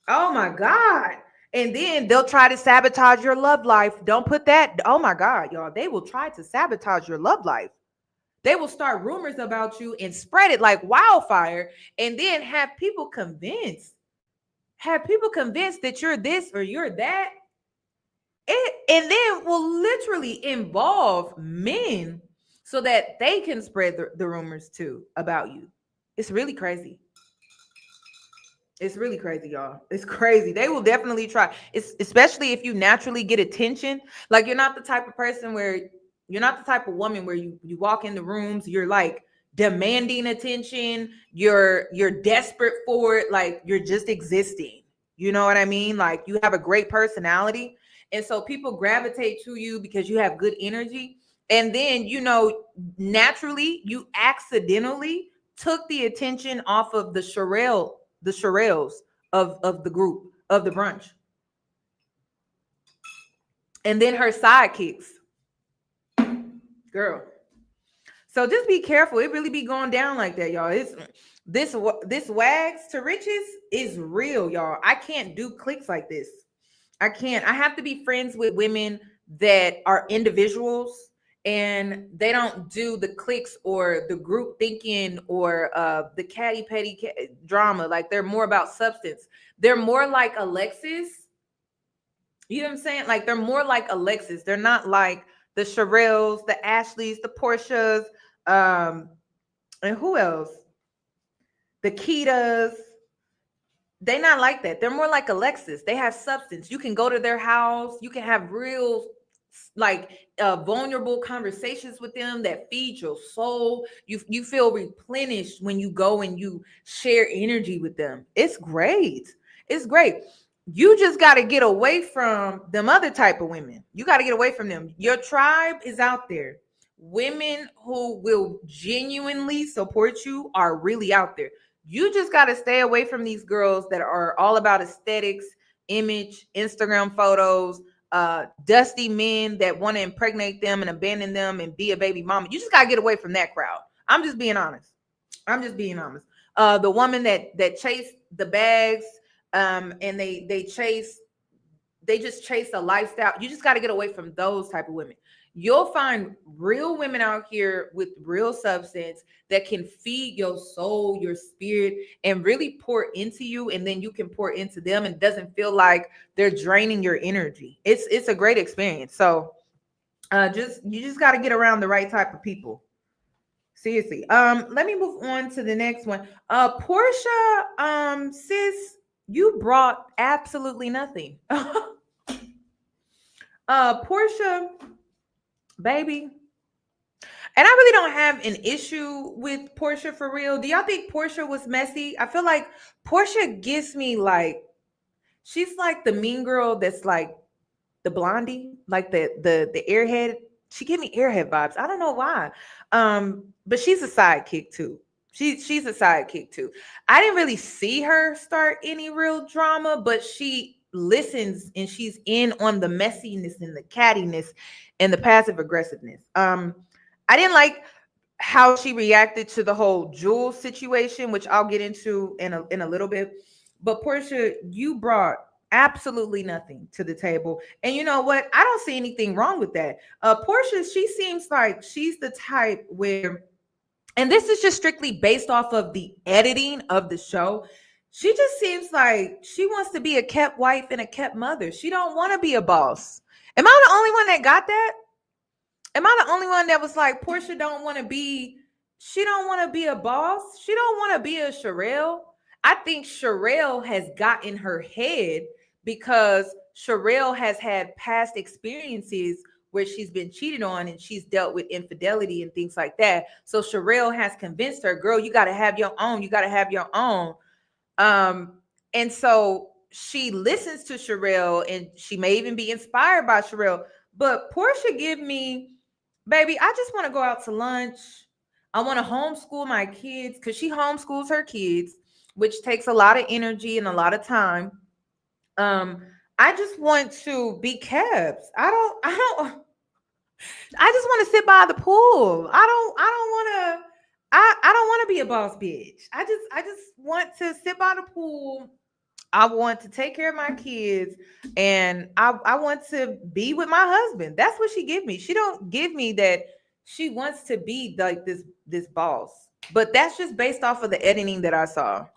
Oh my God. And then they'll try to sabotage your love life. Don't put that. Oh my God, y'all. They will try to sabotage your love life. They will start rumors about you and spread it like wildfire, and then have people convinced that you're this or you're that. And then will literally involve men so that they can spread the rumors too about you. It's really crazy. It's really crazy, y'all. It's crazy. They will definitely try. It's especially if you naturally get attention. Like you're not the type of person where you're not the type of woman where you walk in the rooms, you're like demanding attention, you're desperate for it, like you're just existing. You know what I mean? Like you have a great personality. And so people gravitate to you because you have good energy. And then, you know, naturally, you accidentally took the attention off of the Sherelles of the group, of the brunch. And then her sidekicks. Girl. So just be careful. It really be going down like that, y'all. It's this WAGs to riches is real, y'all. I can't do clicks like this. I can't. I have to be friends with women that are individuals and they don't do the cliques or the group thinking or the catty petty drama. Like they're more about substance. They're more like Alexis. You know what I'm saying? Like they're more like Alexis. They're not like the Sherelles, the Ashleys, the Portias, and who else? The Ketas. They're not like that. They're more like Alexis. They have substance. You can go to their house. You can have real, like, vulnerable conversations with them that feed your soul. You feel replenished when you go and you share energy with them. It's great. It's great. You just got to get away from them other type of women. You got to get away from them. Your tribe is out there. Women who will genuinely support you are really out there. You just got to stay away from these girls that are all about aesthetics, image, Instagram photos, dusty men that want to impregnate them and abandon them and be a baby mama. You just got to get away from that crowd. I'm just being honest. The woman that chased the bags, and they just chase a lifestyle. You just got to get away from those type of women. You'll find real women out here with real substance that can feed your soul, your spirit, and really pour into you, and then you can pour into them, and it doesn't feel like they're draining your energy. It's a great experience. So you just got to get around the right type of people. Seriously. Let me move on to the next one. Portia, sis, you brought absolutely nothing. Portia, baby. And I really don't have an issue with Portia for real. Do y'all think Portia was messy? I feel like Portia gives me like, she's like the mean girl that's like the blondie, like the airhead. She gave me airhead vibes. I don't know why. But she's a sidekick too. She's a sidekick too. I didn't really see her start any real drama, but she listens and she's in on the messiness and the cattiness and the passive aggressiveness. I didn't like how she reacted to the whole Jules situation, which I'll get into in a little bit. But Portia, you brought absolutely nothing to the table. And you know what? I don't see anything wrong with that. Portia, she seems like she's the type where, and this is just strictly based off of the editing of the show, she just seems like she wants to be a kept wife and a kept mother. She don't want to be a boss. Am I the only one that got that? Am I the only one that was like, Portia don't want to be, she don't want to be a boss. She don't want to be a Sherelle. I think Sherelle has got in her head because Sherelle has had past experiences where she's been cheated on and she's dealt with infidelity and things like that. So Sherelle has convinced her, girl, you got to have your own. You got to have your own. And so she listens to Sherelle and she may even be inspired by Sherelle. But Portia give me, baby, I just want to go out to lunch. I want to homeschool my kids because she homeschools her kids, which takes a lot of energy and a lot of time. I just want to be kept. I just want to sit by the pool. I don't want to be a boss bitch. I just want to sit by the pool. I want to take care of my kids and I want to be with my husband. That's what she give me. She don't give me that she wants to be like this boss. But that's just based off of the editing that I saw.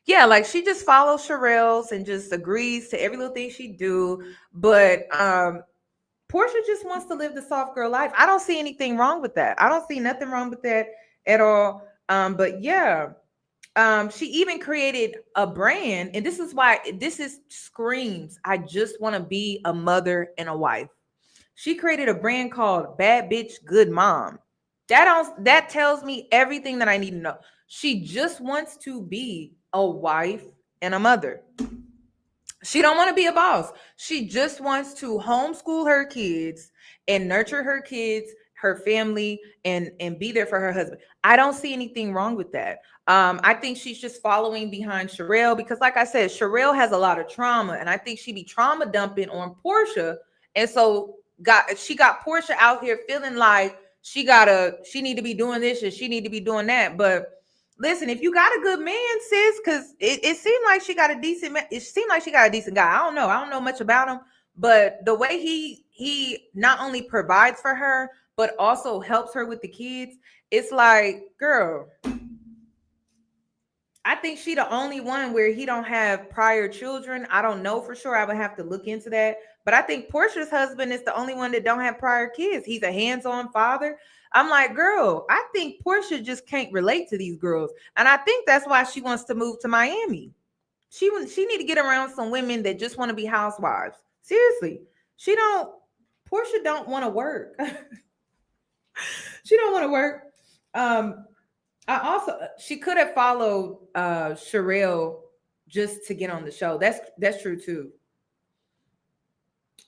Yeah, like she just follows Sherelle's and just agrees to every little thing she do. But Portia just wants to live the soft girl life. I don't see anything wrong with that. I don't see nothing wrong with that at all. But yeah, she even created a brand, and this is why this is screams. I just want to be a mother and a wife. She created a brand called Bad Bitch Good Mom. That tells me everything that I need to know. She just wants to be a wife and a mother. She don't want to be a boss. She just wants to homeschool her kids and nurture her kids, her family, and be there for her husband. I don't see anything wrong with that. I think she's just following behind Sherelle because, like I said, Sherelle has a lot of trauma, and I think she be trauma dumping on Portia, and so she got Portia out here feeling like she need to be doing this and she need to be doing that, but. Listen, if you got a good man, sis, because it seemed like she got a decent man. It seemed like she got a decent guy. I don't know much about him, but the way he not only provides for her, but also helps her with the kids. It's like, girl, I think she the only one where he don't have prior children. I don't know for sure. I would have to look into that. But I think Portia's husband is the only one that don't have prior kids. He's a hands-on father. I'm like, girl, I think Portia just can't relate to these girls. And I think that's why she wants to move to Miami. She need to get around some women that just want to be housewives. Seriously. Portia don't want to work. She don't want to work. She could have followed Sherelle just to get on the show. That's true too.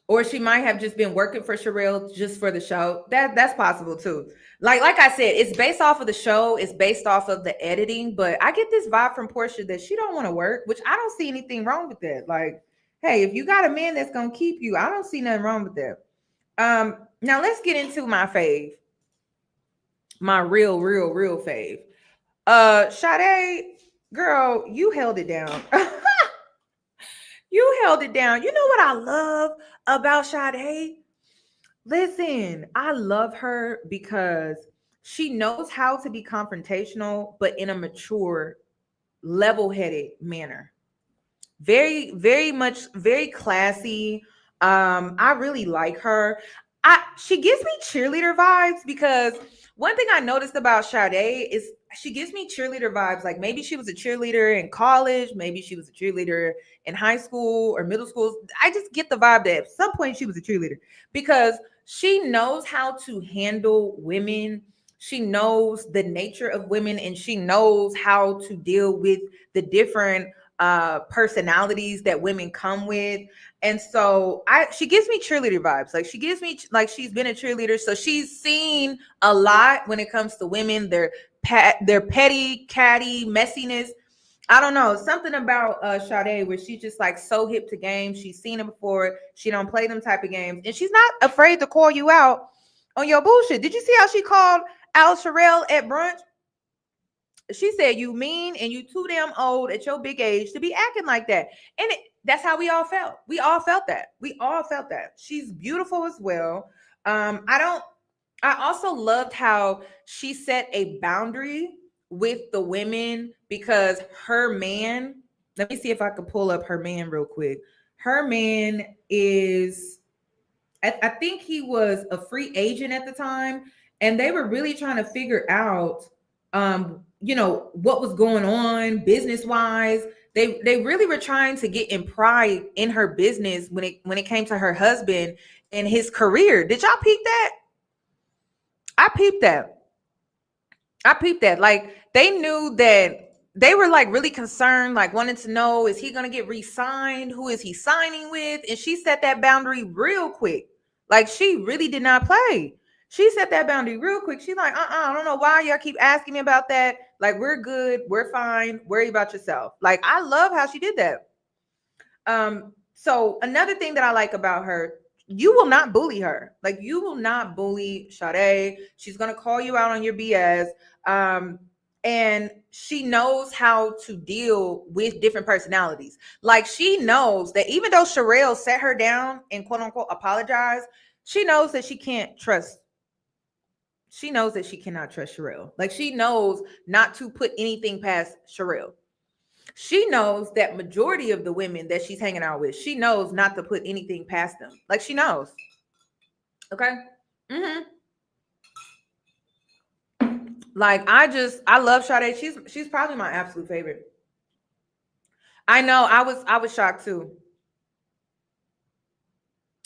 Or she might have just been working for Sherelle just for the show. That's possible too. Like I said, it's based off of the show. It's based off of the editing. But I get this vibe from Portia that she don't want to work, which I don't see anything wrong with that. Like, hey, if you got a man that's gonna keep you, I don't see nothing wrong with that. Now let's get into my fave, my real fave. Sade, girl, you held it down. You held it down. You know what I love about Sade? Listen, I love her because she knows how to be confrontational, but in a mature, level-headed manner. Very, very much, very classy. I really like her. She gives me cheerleader vibes because one thing I noticed about Sade is she gives me cheerleader vibes. Like maybe she was a cheerleader in college, maybe she was a cheerleader in high school or middle school. I just get the vibe that at some point she was a cheerleader because she knows how to handle women. She knows the nature of women and she knows how to deal with the different personalities that women come with. And so she gives me cheerleader vibes. Like she gives me like she's been a cheerleader. So she's seen a lot when it comes to women, their petty, catty messiness. I don't know, something about Sade where she's just like so hip to games. She's seen it before. She don't play them type of games. And she's not afraid to call you out on your bullshit. Did you see how she called Al Sherelle at brunch? She said, you mean and you too damn old at your big age to be acting like that. And that's how we all felt. We all felt that. We all felt that. She's beautiful as well. I also loved how she set a boundary with the women because her man, let me see if I can pull up her man real quick. Her man is, I think he was a free agent at the time, and they were really trying to figure out, what was going on business wise. They really were trying to get in pride in her business when it came to her husband and his career. Did y'all peep that? I peeped that. Like they knew that they were like really concerned, like wanting to know, is he going to get re-signed? Who is he signing with? And she set that boundary real quick. Like she really did not play. She set that boundary real quick. She's like, I don't know why y'all keep asking me about that. Like, we're good. We're fine. Worry about yourself. Like, I love how she did that. So another thing that I like about her, you will not bully her. Like, you will not bully Sade. She's gonna call you out on your BS. And she knows how to deal with different personalities. Like, she knows that even though Sherelle set her down and quote unquote apologize, she knows that she can't trust. She knows that she cannot trust Sherelle. Like, she knows not to put anything past Sherelle. She knows that majority of the women that she's hanging out with, she knows not to put anything past them. Like, she knows. Okay. Like, I love Sade. She's probably my absolute favorite. I know. I was shocked too.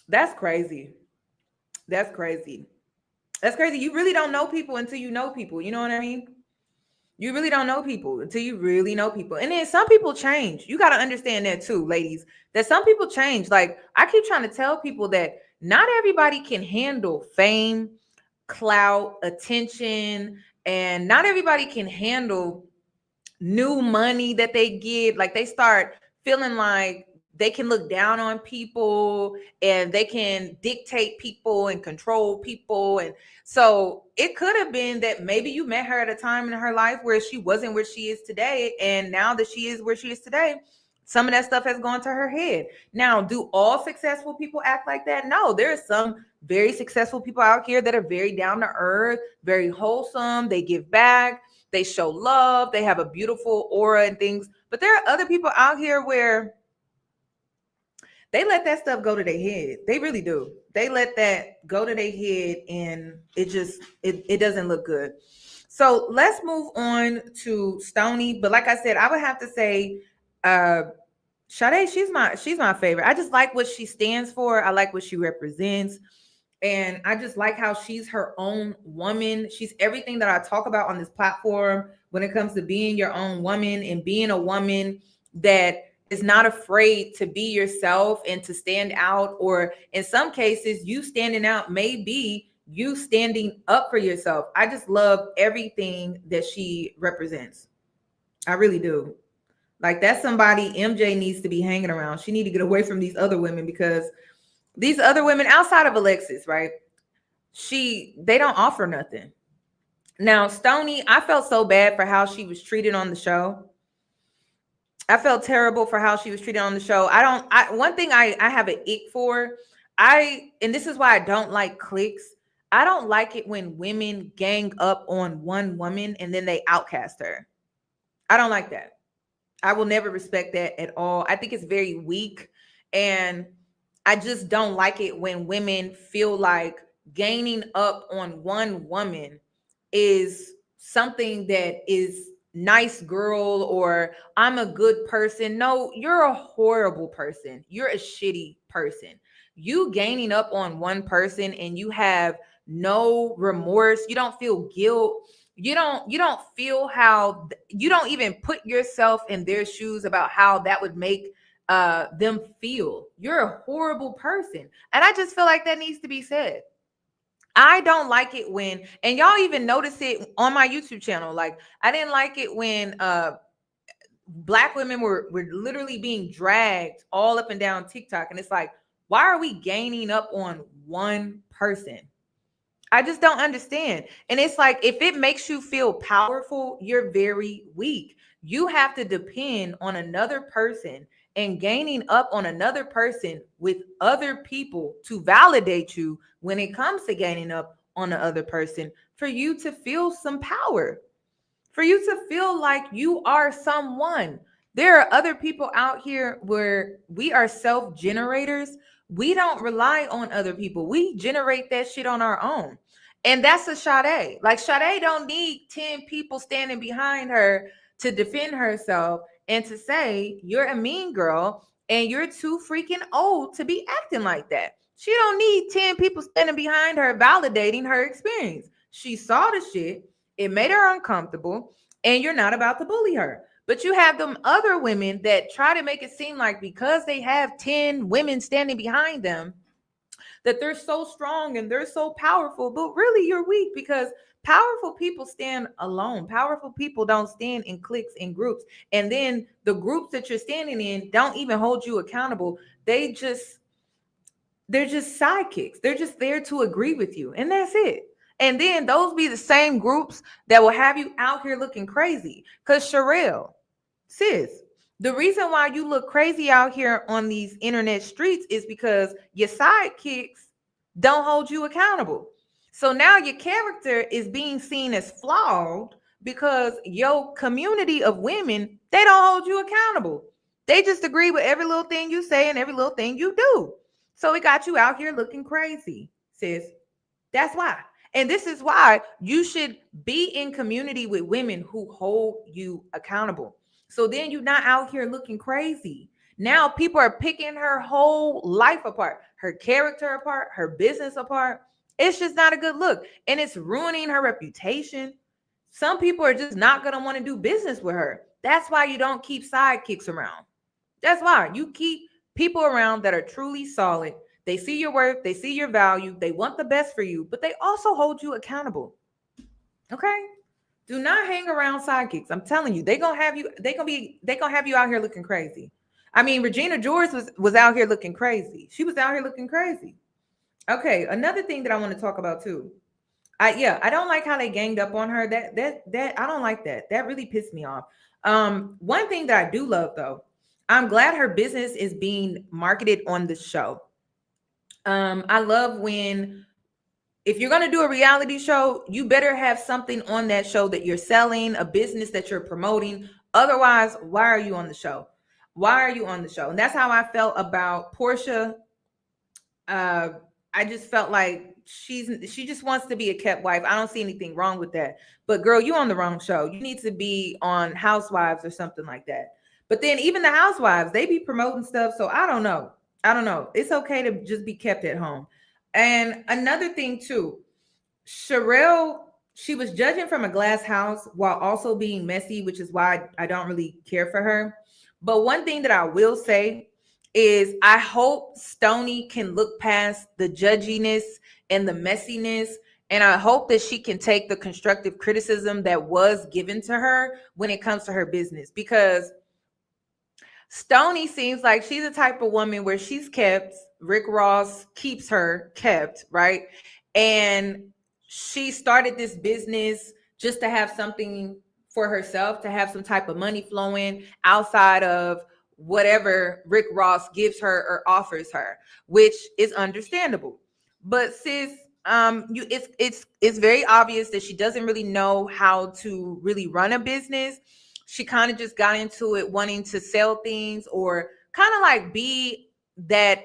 That's crazy. That's crazy. That's crazy. You really don't know people until you know people. You know what I mean? You really don't know people until you really know people. And then some people change. You got to understand that too, ladies, that some people change. Like, I keep trying to tell people that not everybody can handle fame, clout, attention, and not everybody can handle new money that they get. Like, they start feeling like they can look down on people and they can dictate people and control people. And so it could have been that maybe you met her at a time in her life where she wasn't where she is today. And now that she is where she is today, some of that stuff has gone to her head. Now, do all successful people act like that? No, there are some very successful people out here that are very down to earth, very wholesome. They give back. They show love. They have a beautiful aura and things. But there are other people out here where they let that stuff go to their head. They really do. They let that go to their head, and it doesn't look good. So let's move on to Stoney. But like I said, I would have to say Sade, she's my favorite. I just like what she stands for. I like what she represents. And I just like how she's her own woman. She's everything that I talk about on this platform when it comes to being your own woman and being a woman that is not afraid to be yourself and to stand out. Or in some cases, you standing out may be you standing up for yourself. I just love everything that she represents. I really do. Like, that's somebody MJ needs to be hanging around. She need to get away from these other women, because these other women outside of Alexis, right? They don't offer nothing. Now, Stoney, I felt so bad for how she was treated on the show. I felt terrible for how she was treated on the show. One thing I have an ick for, and this is why I don't like cliques. I don't like it when women gang up on one woman and then they outcast her. I don't like that. I will never respect that at all. I think it's very weak, and I just don't like it when women feel like gaining up on one woman is something that is nice girl, or I'm a good person. No, you're a horrible person. You're a shitty person. You gaining up on one person and you have no remorse. You don't feel guilt. You don't feel how, you don't even put yourself in their shoes about how that would make them feel. You're a horrible person. And I just feel like that needs to be said. I don't like it when, and y'all even notice it on my YouTube channel. Like, I didn't like it when Black women were literally being dragged all up and down TikTok. And it's like, why are we gaining up on one person? I just don't understand. And it's like, if it makes you feel powerful, you're very weak. You have to depend on another person and gaining up on another person with other people to validate you when it comes to gaining up on the other person for you to feel some power, for you to feel like you are someone. There are other people out here where we are self generators. We don't rely on other people. We generate that shit on our own. And that's a Sade. Like, Sade don't need 10 people standing behind her to defend herself and to say, you're a mean girl and you're too freaking old to be acting like that. She don't need 10 people standing behind her validating her experience. She saw the shit. It made her uncomfortable, and you're not about to bully her. But you have them other women that try to make it seem like because they have 10 women standing behind them, that they're so strong and they're so powerful. But really, you're weak, because powerful people stand alone. Powerful people don't stand in cliques and groups. And then the groups that you're standing in don't even hold you accountable. They're just sidekicks. They're just there to agree with you. And that's it. And then those be the same groups that will have you out here looking crazy. Because Sherelle, sis, the reason why you look crazy out here on these internet streets is because your sidekicks don't hold you accountable. So now your character is being seen as flawed because your community of women, they don't hold you accountable. They just agree with every little thing you say and every little thing you do. So it got you out here looking crazy, sis. That's why. And this is why you should be in community with women who hold you accountable. So then you're not out here looking crazy. Now people are picking her whole life apart, her character apart, her business apart. It's just not a good look. And it's ruining her reputation. Some people are just not going to want to do business with her. That's why you don't keep sidekicks around. That's why you keep people around that are truly solid. They see your worth, they see your value, they want the best for you, but they also hold you accountable. Okay? Do not hang around sidekicks. I'm telling you, they're gonna have you out here looking crazy. I mean, Regina George was out here looking crazy. She was out here looking crazy. Okay, another thing that I want to talk about too. I don't like how they ganged up on her. That I don't like that. That really pissed me off. One thing that I do love though, I'm glad her business is being marketed on the show. I love when, if you're going to do a reality show, you better have something on that show that you're selling, a business that you're promoting. Otherwise, why are you on the show? Why are you on the show? And that's how I felt about Portia. I just felt like she just wants to be a kept wife. I don't see anything wrong with that. But girl, you on the wrong show. You need to be on Housewives or something like that. But then even the Housewives, they be promoting stuff. So I don't know. It's okay to just be kept at home. And another thing too, Sherelle, she was judging from a glass house while also being messy, which is why I don't really care for her. But one thing that I will say is I hope Stoney can look past the judginess and the messiness. And I hope that she can take the constructive criticism that was given to her when it comes to her business, because Stoney seems like she's the type of woman where she's kept. Rick Ross keeps her kept, right? And she started this business just to have something for herself, to have some type of money flowing outside of whatever Rick Ross gives her or offers her, which is understandable. But sis, it's very obvious that she doesn't really know how to really run a business. She kind of just got into it wanting to sell things, or kind of like be that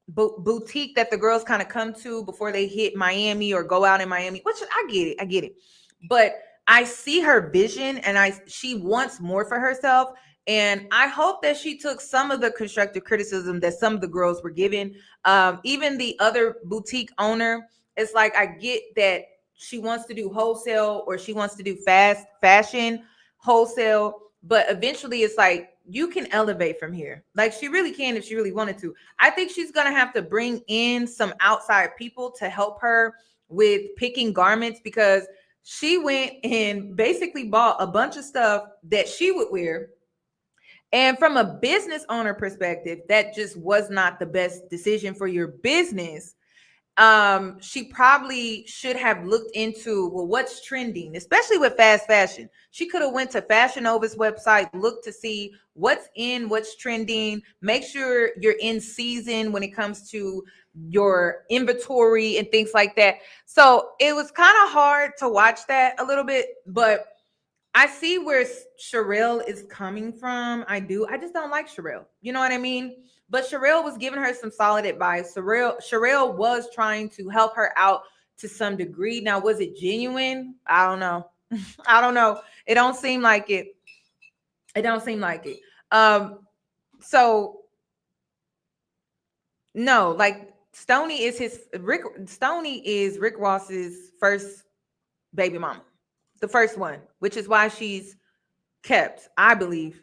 boutique that the girls kind of come to before they hit Miami or go out in Miami, which I get it. But I see her vision, and she wants more for herself. And I hope that she took some of the constructive criticism that some of the girls were giving. Even the other boutique owner, it's like, I get that she wants to do wholesale or she wants to do fast fashion wholesale, but eventually it's like, you can elevate from here. Like, she really can if she really wanted to. I think she's going to have to bring in some outside people to help her with picking garments, because she went and basically bought a bunch of stuff that she would wear. And from a business owner perspective, that just was not the best decision for your business. she probably should have looked into, well, what's trending, especially with fast fashion. She could have went to Fashion Nova's website, looked to see what's in, what's trending, make sure you're in season when it comes to your inventory and things like that. So it was kind of hard to watch that a little bit, but I see where Sherelle is coming from. I do. I just don't like Sherelle. You know what I mean? But Sherelle was giving her some solid advice. Sherelle was trying to help her out to some degree. Now, was it genuine? I don't know. I don't know. It don't seem like it. It don't seem like it. So no, like Stoney is Rick Ross's first baby mama. The first one, which is why she's kept, I believe.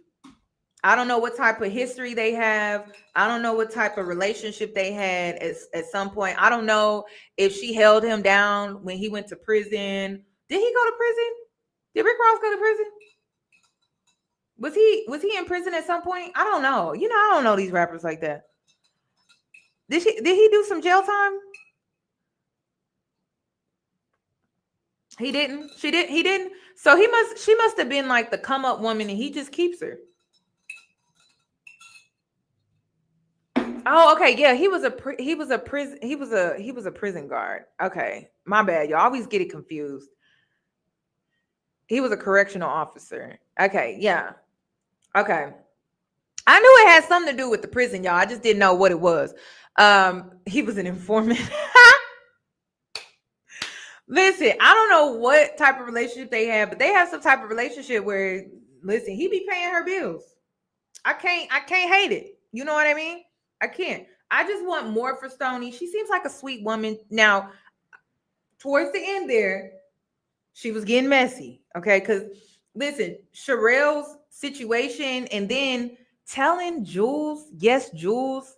I don't know what type of history they have. I don't know what type of relationship they had at some point. I don't know if she held him down when he went to prison. Did he go to prison? Did Rick Ross go to prison? Was he in prison at some point? I don't know. You know, I don't know these rappers like that. Did he do some jail time? He didn't. He didn't. So she must have been like the come up woman and he just keeps her. Oh, okay. Yeah, he was a prison guard. Okay. My bad. You always get it confused. He was a correctional officer. Okay, yeah. Okay. I knew it had something to do with the prison, y'all. I just didn't know what it was. He was an informant. Listen, I don't know what type of relationship they have, but they have some type of relationship where, listen, he be paying her bills. I can't hate it. You know what I mean? I can't. I just want more for Stoney. She seems like a sweet woman. Now, towards the end there, she was getting messy. Okay, because listen, Sherelle's situation, and then telling Jules, yes, Jules,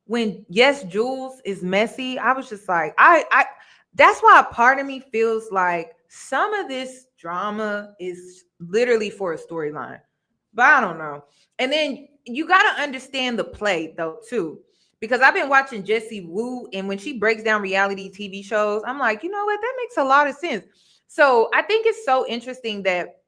when yes, Jules is messy. I was just like, I that's why a part of me feels like some of this drama is literally for a storyline. But I don't know. And then you got to understand the play though too, because I've been watching Jessie Wu, and when she breaks down reality TV shows, I'm like, you know what, that makes a lot of sense. So I think it's so interesting that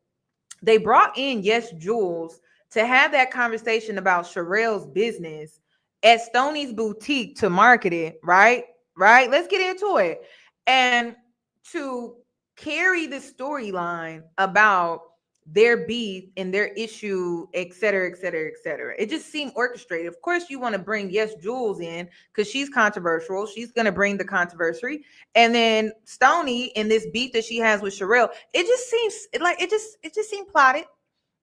they brought in Yes Jules to have that conversation about Sherelle's business at Stoney's boutique to market it, right? Right? Let's get into it. And to carry the storyline about their beef and their issue, et cetera, et cetera, et cetera. It just seemed orchestrated. Of course, you want to bring Yes Jules in because she's controversial. She's going to bring the controversy. And then Stoney in this beef that she has with Sherelle, it just seems like it just seemed plotted.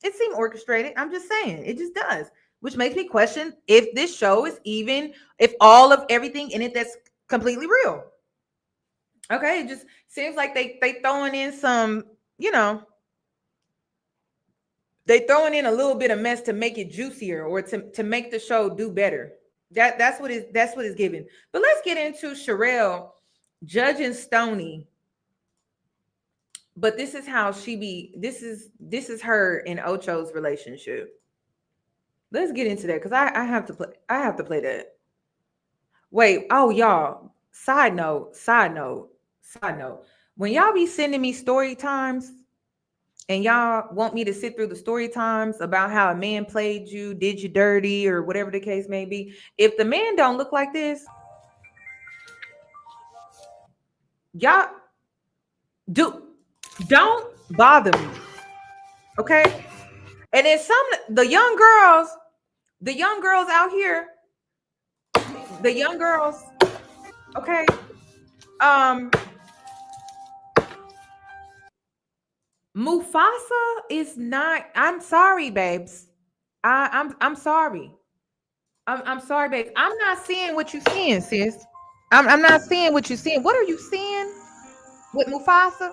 It seemed orchestrated. I'm just saying, it just does, which makes me question if this show is even, if all of everything in it that's completely real. Okay, it just seems like they throwing in some, you know, they throwing in a little bit of mess to make it juicier or to make the show do better. That's what it's given. But let's get into Sherelle judging Stoney. But this is how she be. This is her and Ocho's relationship. Let's get into that because I have to play. I have to play that. Wait. Oh, y'all. Side note. When y'all be sending me story times, and y'all want me to sit through the story times about how a man played you, did you dirty, or whatever the case may be, if the man don't look like this, y'all don't bother me. Okay? And then the young girls out here, the young girls, okay? Mufasa is not, I'm sorry, babes. I'm sorry. I'm sorry, babe. I'm not seeing what you're seeing, sis. I'm not seeing what you're seeing. What are you seeing with Mufasa?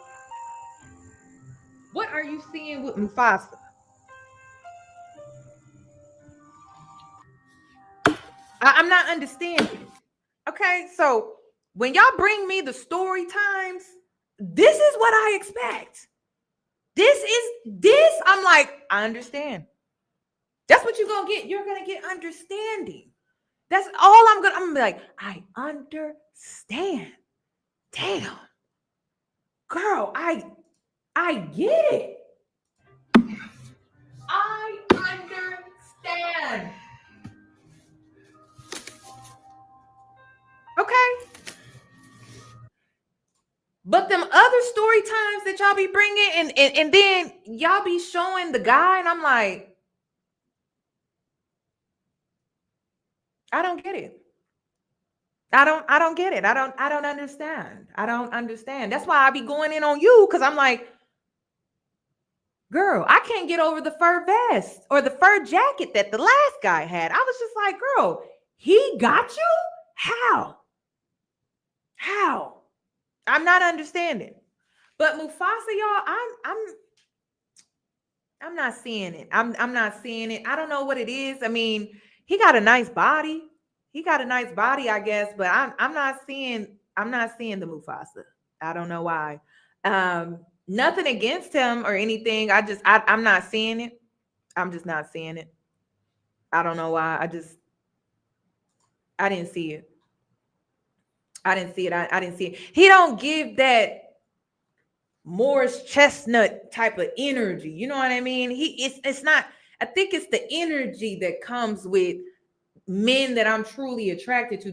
What are you seeing with Mufasa? I'm not understanding. Okay, so when y'all bring me the story times, this is what I expect. I'm like, I understand. That's what you're gonna get. You're gonna get understanding. That's all I'm gonna be like, I understand. Damn. Girl, I get it. I understand. Okay. But them other story times that y'all be bringing and then y'all be showing the guy and I'm like, I don't get it. I don't get it. I don't understand. I don't understand. That's why I be going in on you because I'm like, girl, I can't get over the fur vest or the fur jacket that the last guy had. I was just like, girl, he got you? How? How? I'm not understanding. But Mufasa, y'all, I'm not seeing it. I'm not seeing it. I don't know what it is. I mean, he got a nice body. He got a nice body, I guess, but I'm not seeing the Mufasa. I don't know why. Nothing against him or anything. I'm not seeing it. I'm just not seeing it. I don't know why. I didn't see it. I didn't see it. I didn't see it. He don't give that Morris Chestnut type of energy. You know what I mean? It's not, I think it's the energy that comes with men that I'm truly attracted to.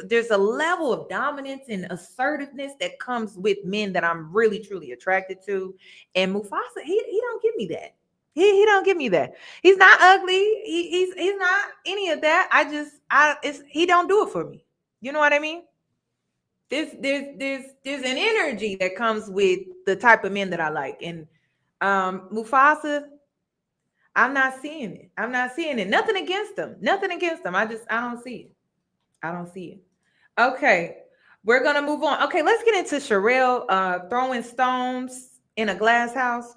There's a level of dominance and assertiveness that comes with men that I'm really truly attracted to. And Mufasa, he don't give me that. He don't give me that. He's not ugly. He's not any of that. He don't do it for me. You know what I mean? There's an energy that comes with the type of men that I like. And Mufasa, I'm not seeing it. I'm not seeing it. Nothing against them. Nothing against them. I don't see it. I don't see it. Okay. We're gonna move on. Okay, let's get into Sherelle throwing stones in a glass house.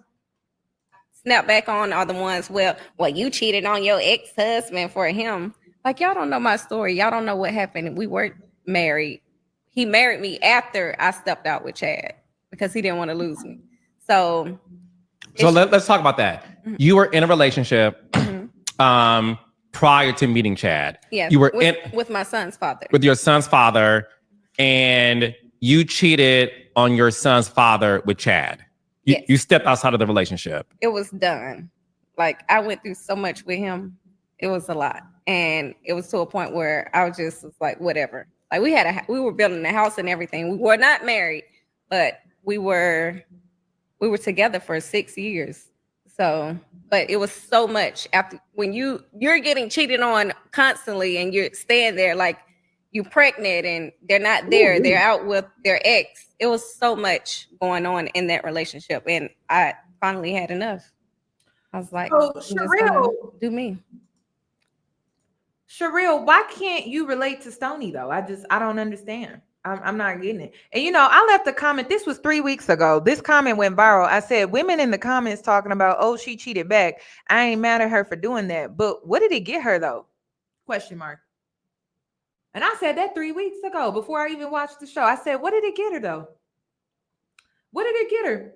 Snap back on are the ones, well, you cheated on your ex-husband for him. Like, y'all don't know my story. Y'all don't know what happened. We weren't married. He married me after I stepped out with Chad because he didn't want to lose me. So let's talk about that. Mm-hmm. You were in a relationship prior to meeting Chad. Yes, you were with my son's father. With your son's father, and you cheated on your son's father with Chad. Yes. You stepped outside of the relationship. It was done. Like, I went through so much with him. It was a lot. And it was to a point where I was like, whatever. Like, we were building a house and everything. We were not married, but we were together for 6 years. So, but it was so much after when you're getting cheated on constantly and you're staying there, like, you're pregnant and they're not there. They're out with their ex. It was so much going on in that relationship. And I finally had enough. I was like, Sherelle, do me. Sherelle, why can't you relate to Stoney though? I don't understand. I'm not getting it. And I left a comment. This was 3 weeks ago. This comment went viral. I said, women in the comments talking about, oh, she cheated back. I ain't mad at her for doing that. But what did it get her though? Question mark. And I said that 3 weeks ago before I even watched the show. I said, what did it get her though? What did it get her?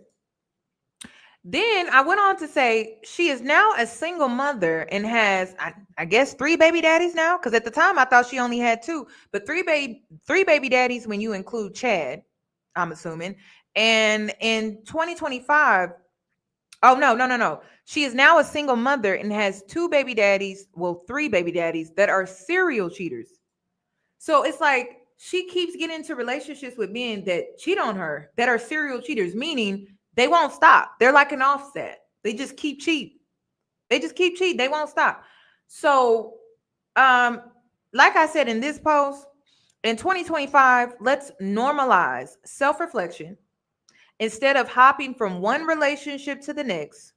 Then I went on to say she is now a single mother and has, I guess, 3 baby daddies now. Because at the time I thought she only had 2, but 3 baby daddies when you include Chad, I'm assuming. And in 2025, oh no. She is now a single mother and has 2 baby daddies, well, 3 baby daddies that are serial cheaters. So it's like she keeps getting into relationships with men that cheat on her, that are serial cheaters, meaning they won't stop. They're like an Offset. They just keep cheating. They won't stop. So, like I said in this post, in 2025, let's normalize self-reflection. Instead of hopping from one relationship to the next,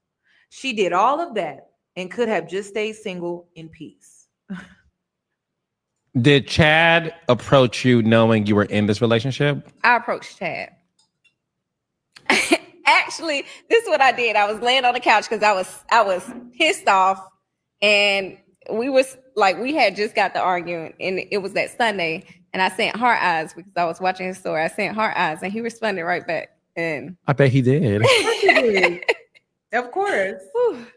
she did all of that and could have just stayed single in peace. Did Chad approach you knowing you were in this relationship? I approached Chad. Actually, this is what I did. I was laying on the couch because I was pissed off, and we had just got to arguing, and it was that Sunday, and I sent heart eyes because I was watching his story. I sent heart eyes, and he responded right back. And I bet he did. Of course. Whew.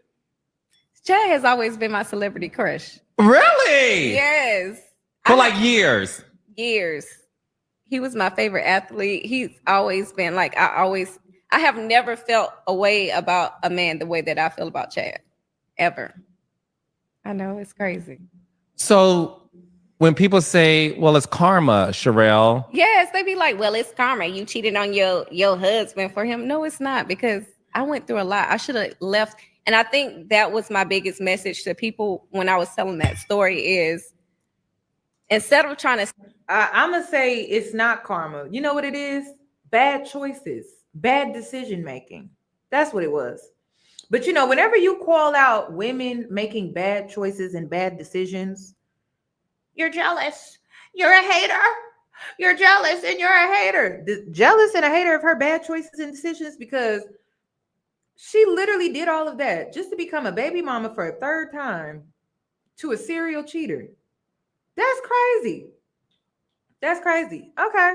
Chad has always been my celebrity crush. Really? Yes. For like years. Years. He was my favorite athlete. He's always been like, I have never felt a way about a man the way that I feel about Chad. Ever. I know, it's crazy. So when people say, well, it's karma, Sherelle. Yes, they be like, well, it's karma. You cheated on your husband for him. No, it's not, because I went through a lot. I should have left. And I think that was my biggest message to people when I was telling that story is, instead of trying to... I'm going to say it's not karma. You know what it is? Bad choices, bad decision making. That's what it was. But, you know, whenever you call out women making bad choices and bad decisions, you're jealous. You're a hater. You're jealous and you're a hater. Jealous and a hater of her bad choices and decisions, because she literally did all of that just to become a baby mama for a third time to a serial cheater. That's crazy. That's crazy. Okay.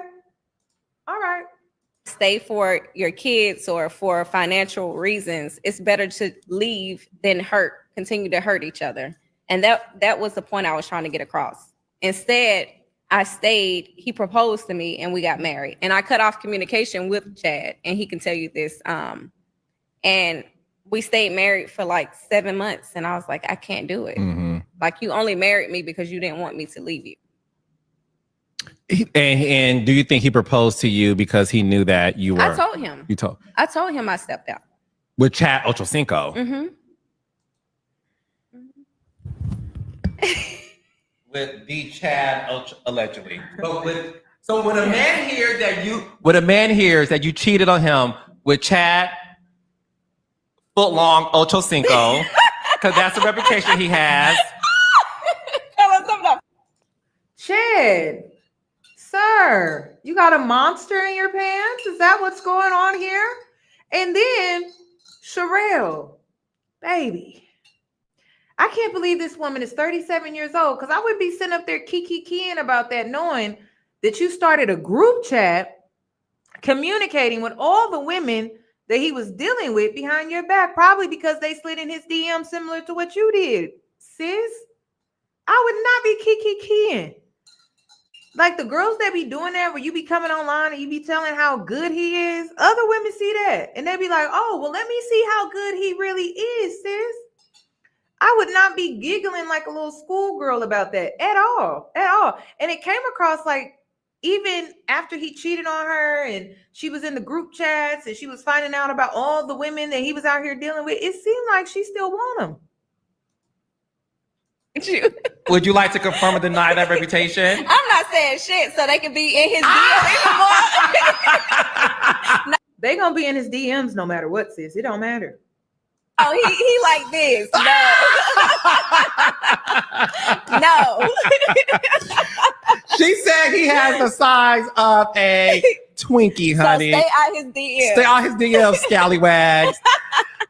All right. Stay for your kids or for financial reasons. It's better to leave than continue to hurt each other. And that was the point I was trying to get across. Instead, I stayed, he proposed to me, and we got married. And I cut off communication with Chad, and he can tell you this. And we stayed married for like 7 months, and I was like, I can't do it. Mm-hmm. Like, you only married me because you didn't want me to leave you. And do you think he proposed to you because he knew that you were... I told him. I told him I stepped out. With Chad Ochocinco. Mm-hmm. With the Chad allegedly. But so when a man hears that you cheated on him with Chad Footlong Ochocinco, because that's the reputation he has. Chad, sir, you got a monster in your pants? Is that what's going on here? And then Sherelle, baby, I can't believe this woman is 37 years old, because I would be sitting up there keying about that, knowing that you started a group chat communicating with all the women that he was dealing with behind your back, probably because they slid in his DM similar to what you did, sis. I would not be keying. Like the girls that be doing that, where you be coming online and you be telling how good he is, other women see that and they be like, oh, well, let me see how good he really is, sis. I would not be giggling like a little schoolgirl about that at all. And it came across like, even after he cheated on her and she was in the group chats and she was finding out about all the women that he was out here dealing with, it seemed like she still want him. Would you like to confirm or deny that reputation? I'm not saying shit, so they can be in his DMs anymore. They gonna be in his DMs no matter what, sis. It don't matter. Oh, he like this. No. She said he has the size of a Twinkie, honey. So stay out his DMs. Stay out his DMs, scallywags.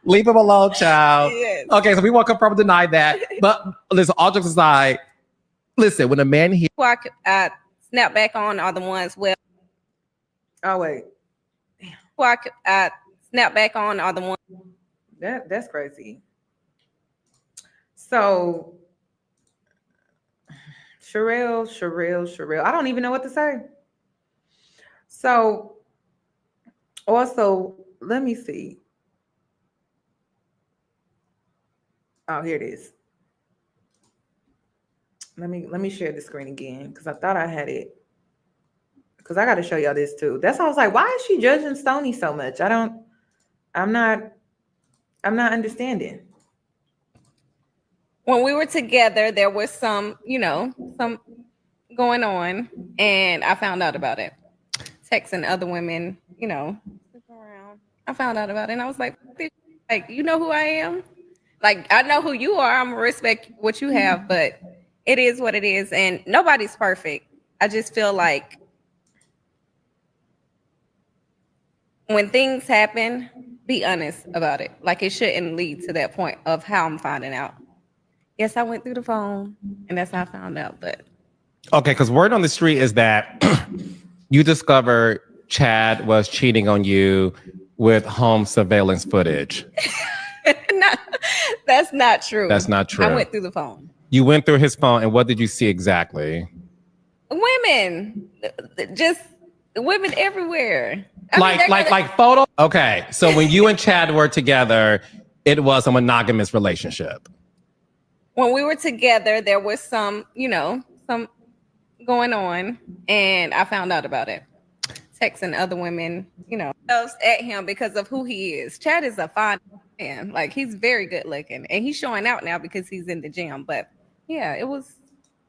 Leave him alone, child. Yes. Okay, so we won't confirm or deny that. But listen, all jokes aside, listen, when a man hears... Who I snap back on are the ones, well... Oh, wait. Who I snap back on are the ones... That's crazy. So, Sherelle. I don't even know what to say. So, also, let me see. Oh, here it is. Let me share the screen again, because I thought I had it. Because I got to show y'all this too. That's why I was like, why is she judging Stoney so much? I'm not understanding. When we were together, there was some going on, and I found out about it. Texting other women, around. I found out about it, and I was like, you know who I am? Like, I know who you are. I'm gonna respect what you have, but it is what it is, and nobody's perfect. I just feel like when things happen, be honest about it. Like, it shouldn't lead to that point of how I'm finding out. Yes, I went through the phone, and that's how I found out. But okay, because word on the street is that you discovered Chad was cheating on you with home surveillance footage. No, that's not true. That's not true. I went through the phone. You went through his phone, and what did you see exactly? women, just women everywhere. I mean, like photo. Okay, so when you and Chad were together, it was a monogamous relationship. When we were together, there was some going on, and I found out about it. Texting other women, else at him because of who he is. Chad is a fine man. Like, he's very good looking, and he's showing out now because he's in the gym. But yeah, it was.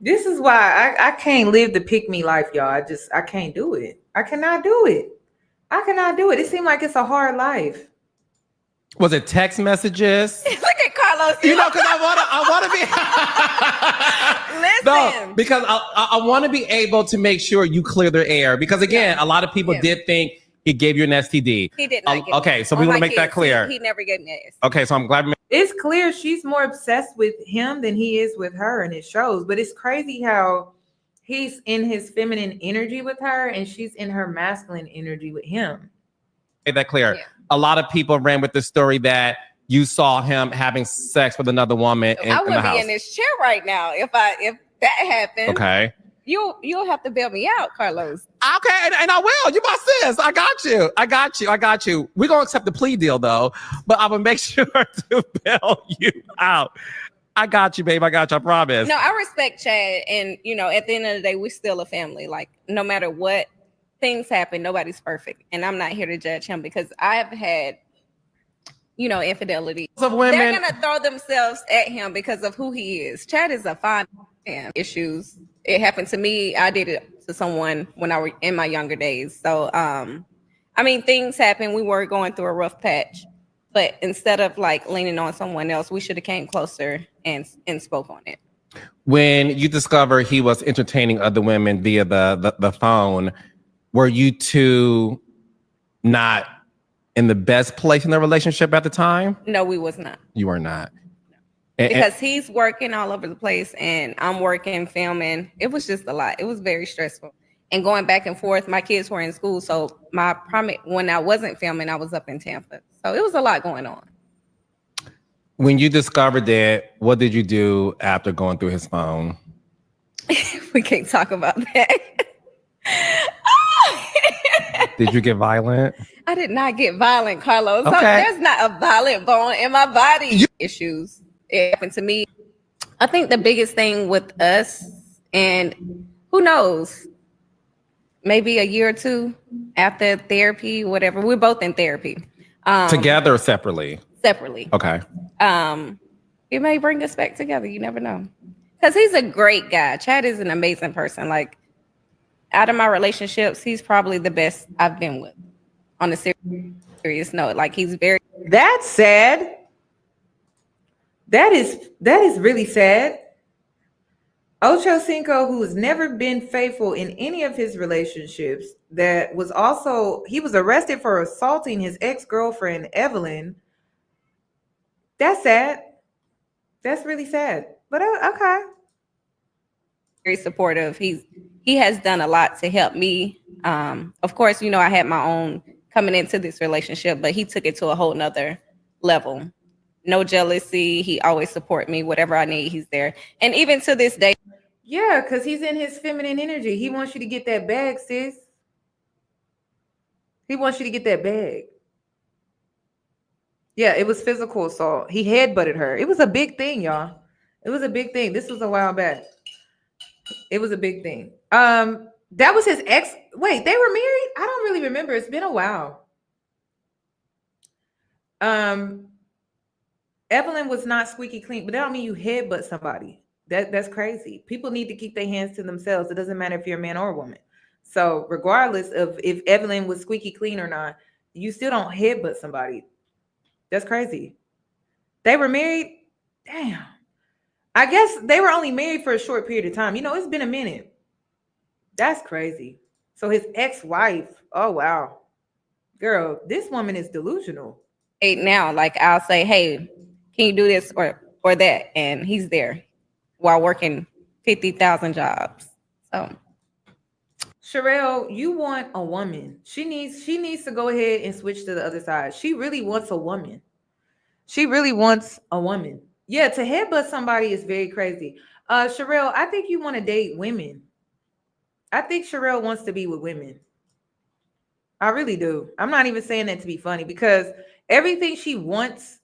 This is why I can't live the pick me life, y'all. I can't do it. I cannot do it. I cannot do it. It seems like it's a hard life. Was it text messages? Look at Carlos. Because I want to be. Listen, no, because I want to be able to make sure you clear the air. Because again, a lot of people did think he gave you an STD. He did not. Okay, so we want to make that clear. He never gave me an STD. Okay, so I'm glad. It's clear she's more obsessed with him than he is with her, and it shows. But it's crazy how he's in his feminine energy with her, and she's in her masculine energy with him. Make that clear. Yeah. A lot of people ran with the story that you saw him having sex with another woman in the house. I would be in this chair right now if that happened. Okay. You'll have to bail me out, Carlos. Okay, and I will. You my sis. I got you. We're gonna accept the plea deal though, but I will make sure to bail you out. I got you, babe. I got you. I promise. No, I respect Chad, and at the end of the day, we're still a family. Like, no matter what things happen, nobody's perfect, and I'm not here to judge him because I've had, infidelity. Of women, they're gonna throw themselves at him because of who he is. Chad is a fine man. Issues. It happened to me. I did it to someone when I was in my younger days. So, things happen. We were going through a rough patch, but instead of like leaning on someone else, we should have came closer and spoke on it. When you discovered he was entertaining other women via the phone, were you two not in the best place in the relationship at the time? No, we was not. You were not. Because he's working all over the place and I'm working, filming. It was just a lot. It was very stressful. And going back and forth, my kids were in school. So when I wasn't filming, I was up in Tampa. So it was a lot going on. When you discovered it, what did you do after going through his phone? We can't talk about that. Did you get violent? I did not get violent, Carlos. Okay. There's not a violent bone in my body. Issues. It happened to me. I think the biggest thing with us, and who knows, maybe a year or two after therapy, whatever. We're both in therapy. Together or separately? Separately. Okay. It may bring us back together. You never know. Because he's a great guy. Chad is an amazing person. Like, out of my relationships, he's probably the best I've been with. On a serious note, like, he's very. That's sad. That is really sad. Ocho Cinco, who has never been faithful in any of his relationships, he was arrested for assaulting his ex-girlfriend, Evelyn. That's sad. That's really sad. But okay. Very supportive. He has done a lot to help me. Of course, I had my own coming into this relationship, but he took it to a whole nother level. No jealousy. He always support me. Whatever I need, he's there. And even to this day. Yeah, because he's in his feminine energy. He wants you to get that bag, sis. He wants you to get that bag. Yeah, it was physical assault. He headbutted her. It was a big thing, y'all. It was a big thing. This was a while back. It was a big thing. That was his ex. Wait, they were married? I don't really remember. It's been a while. Evelyn was not squeaky clean, but that don't mean you headbutt somebody. That's crazy. People need to keep their hands to themselves. It doesn't matter if you're a man or a woman. So regardless of if Evelyn was squeaky clean or not, you still don't headbutt somebody. That's crazy. They were married? Damn. I guess they were only married for a short period of time. It's been a minute. That's crazy. So his ex-wife, oh wow. Girl, this woman is delusional. Now, like, I'll say, hey, can you do this or that? And he's there while working 50,000 jobs. So, Sherelle, you want a woman. She needs to go ahead and switch to the other side. She really wants a woman. Yeah, to headbutt somebody is very crazy. Sherelle, I think you want to date women. I think Sherelle wants to be with women. I really do. I'm not even saying that to be funny because everything she wants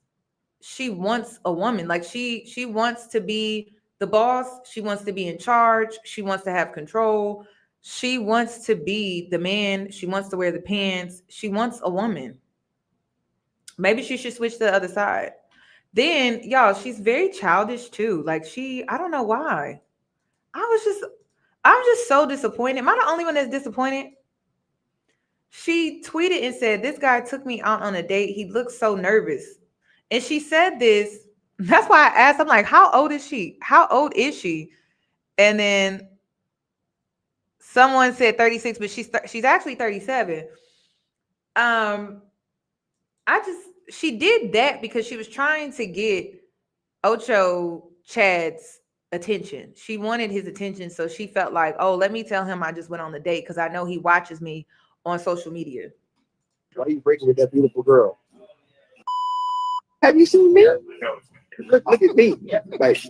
a woman. Like she wants to be the boss, she wants to be in charge, she wants to have control, she wants to be the man, she wants to wear the pants, she wants a woman. Maybe she should switch to the other side. Then y'all, she's very childish too. Like I don't know why. I'm just so disappointed. Am I the only one that's disappointed? She tweeted and said, "This guy took me out on a date. He looked so nervous." And she said this. That's why I asked, I'm like, how old is she? How old is she? And then someone said 36, but she's actually 37. She did that because she was trying to get Ocho Chad's attention. She wanted his attention, so she felt like, oh, let me tell him I just went on the date because I know he watches me on social media. Why are you breaking with that beautiful girl? Have you seen me? Look at me. Like,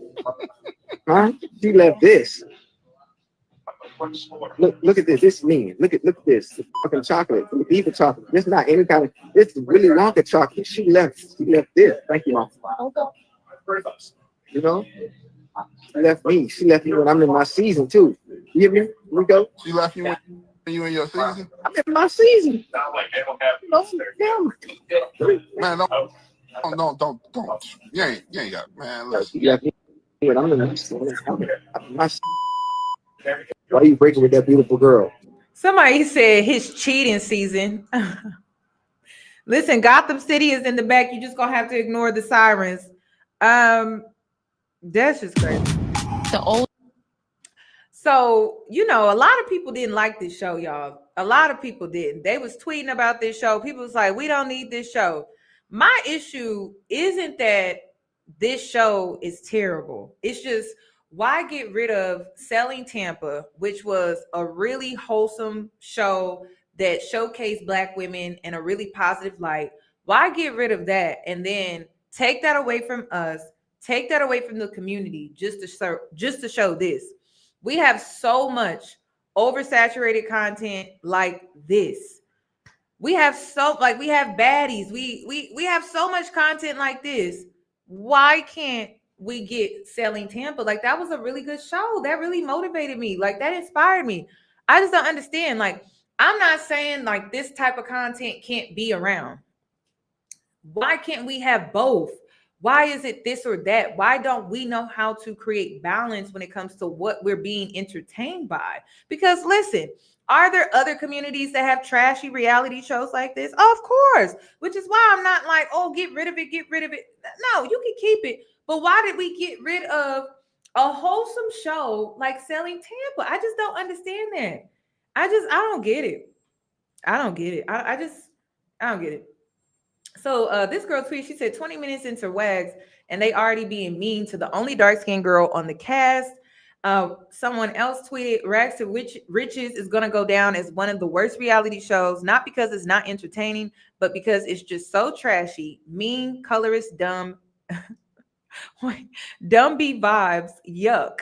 huh? She left this. Look at this. This is me. Look at this. The fucking chocolate. The beef chocolate. This is not any kind of. This is really Wonka chocolate. She left this. Thank you, Mom. You know? She left me. She left me when I'm in my season too. You hear me? Here we go. She left you when you in your season? I'm in my season. Man, don't. You ain't got, man. Listen. She left me when I'm in my season. Why are you breaking with that beautiful girl? Somebody said his cheating season. Listen, Gotham City is in the back. You just gonna have to ignore the sirens. That's just crazy. So, a lot of people didn't like this show, y'all. A lot of people didn't. They was tweeting about this show. People was like, we don't need this show. My issue isn't that this show is terrible. It's just, why get rid of Selling Tampa, which was a really wholesome show that showcased Black women in a really positive light? Why get rid of that and then take that away from us, take that away from the community just to show this? We have so much oversaturated content like this. We have baddies. We have so much content like this. Why can't we get Selling Tampa? Like, that was a really good show. That really motivated me. Like, that inspired me. I just don't understand. Like, I'm not saying like this type of content can't be around. Why can't we have both? Why is it this or that? Why don't we know how to create balance when it comes to what we're being entertained by? Because listen, are there other communities that have trashy reality shows like this? Of course, which is why I'm not like, oh, get rid of it. No, you can keep it. But why did we get rid of a wholesome show like Selling Tampa? I just don't understand that. I don't get it. I don't get it. I don't get it. So this girl tweeted, she said 20 minutes into WAGS and they already being mean to the only dark-skinned girl on the cast. Someone else tweeted, Rags to Riches is going to go down as one of the worst reality shows, not because it's not entertaining, but because it's just so trashy, mean, colorist, dumb, dumb beat vibes, yuck.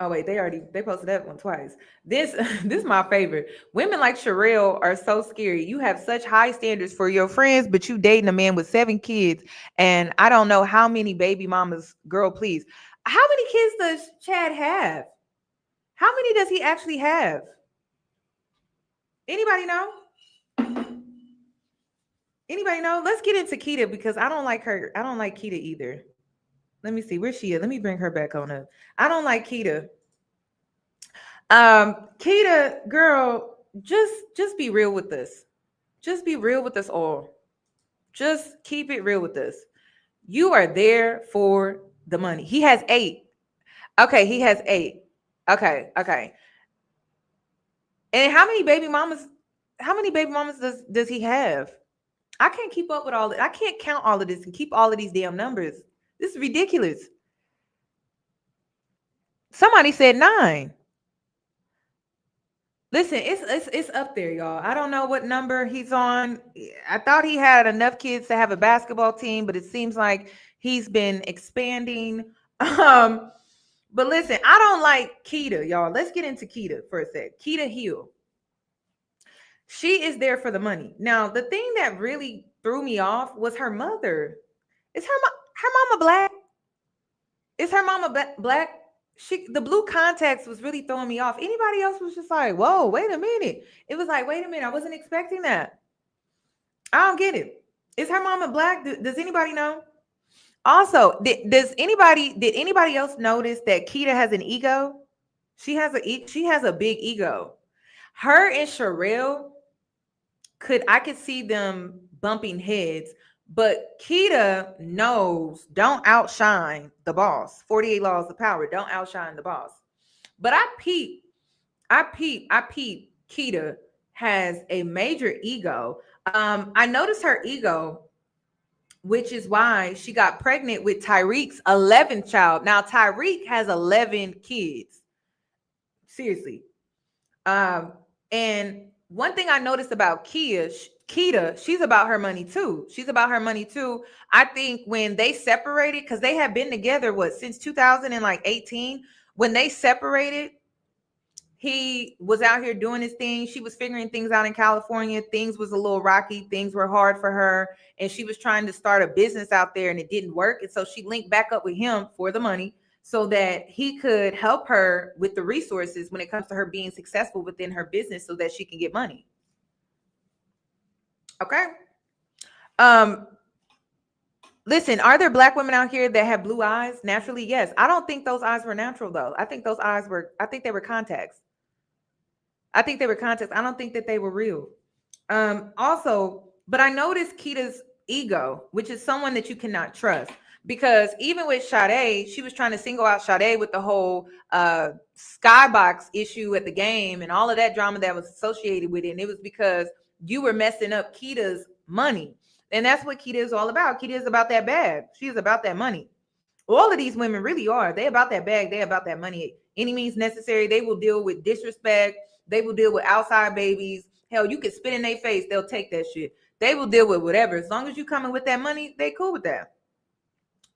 Oh wait, they posted that one twice. This is my favorite. Women like Sherelle are so scary. You have such high standards for your friends, but you dating a man with 7 kids, and I don't know how many baby mamas. Girl, please. How many kids does Chad have? How many does he actually have? Anybody know? Anybody know? Let's get into Keita because I don't like her. I don't like Keita either. Let me see. Where's she at? Let me bring her back on up. I don't like Keita. Keita, girl, just be real with us. Just be real with us all. Just keep it real with us. You are there for the money. He has 8. Okay, he has 8. Okay. And how many baby mamas does he have? I can't keep up with all that. I can't count all of this and keep all of these damn numbers. This is ridiculous. Somebody said 9. Listen, it's up there, y'all. I don't know what number he's on. I thought he had enough kids to have a basketball team, but it seems like he's been expanding. But listen, I don't like Keita, y'all. Let's get into Keita for a sec. Keita Hill. She is there for the money. Now, the thing that really threw me off was her mother. Is her mama black? Is her mama black? The blue contacts was really throwing me off. Anybody else was just like, whoa, wait a minute. It was like, wait a minute, I wasn't expecting that. I don't get it. Is her mama black? Does anybody know? Also, did anybody else notice that Keita has an ego? She has a big ego. Her and Sherelle I could see them bumping heads, but Keita knows don't outshine the boss. 48 laws of power, don't outshine the boss. But I peep Keita has a major ego. I noticed her ego, which is why she got pregnant with Tyreek's 11th child. Now Tyreek has 11 kids. Seriously. And one thing I noticed about Keita, she's about her money too. She's about her money too. I think when they separated, because they have been together since 2018. When they separated, he was out here doing his thing. She was figuring things out in California. Things was a little rocky. Things were hard for her. And she was trying to start a business out there and it didn't work. And so she linked back up with him for the money so that he could help her with the resources when it comes to her being successful within her business so that she can get money. Okay. Listen, are there black women out here that have blue eyes? Naturally, yes. I don't think those eyes were natural though. I think they were contacts. I don't think that they were real. Also, but I noticed Keita's ego, which is someone that you cannot trust. Because even with Sade, she was trying to single out Sade with the whole skybox issue at the game and all of that drama that was associated with it. And it was because you were messing up Keita's money. And that's what Keita is all about. Keita is about that bag. She is about that money. All of these women really are. They about that bag. They about that money. Any means necessary. They will deal with disrespect. They will deal with outside babies. Hell, you can spit in their face. They'll take that shit. They will deal with whatever. As long as you coming with that money, they cool with that.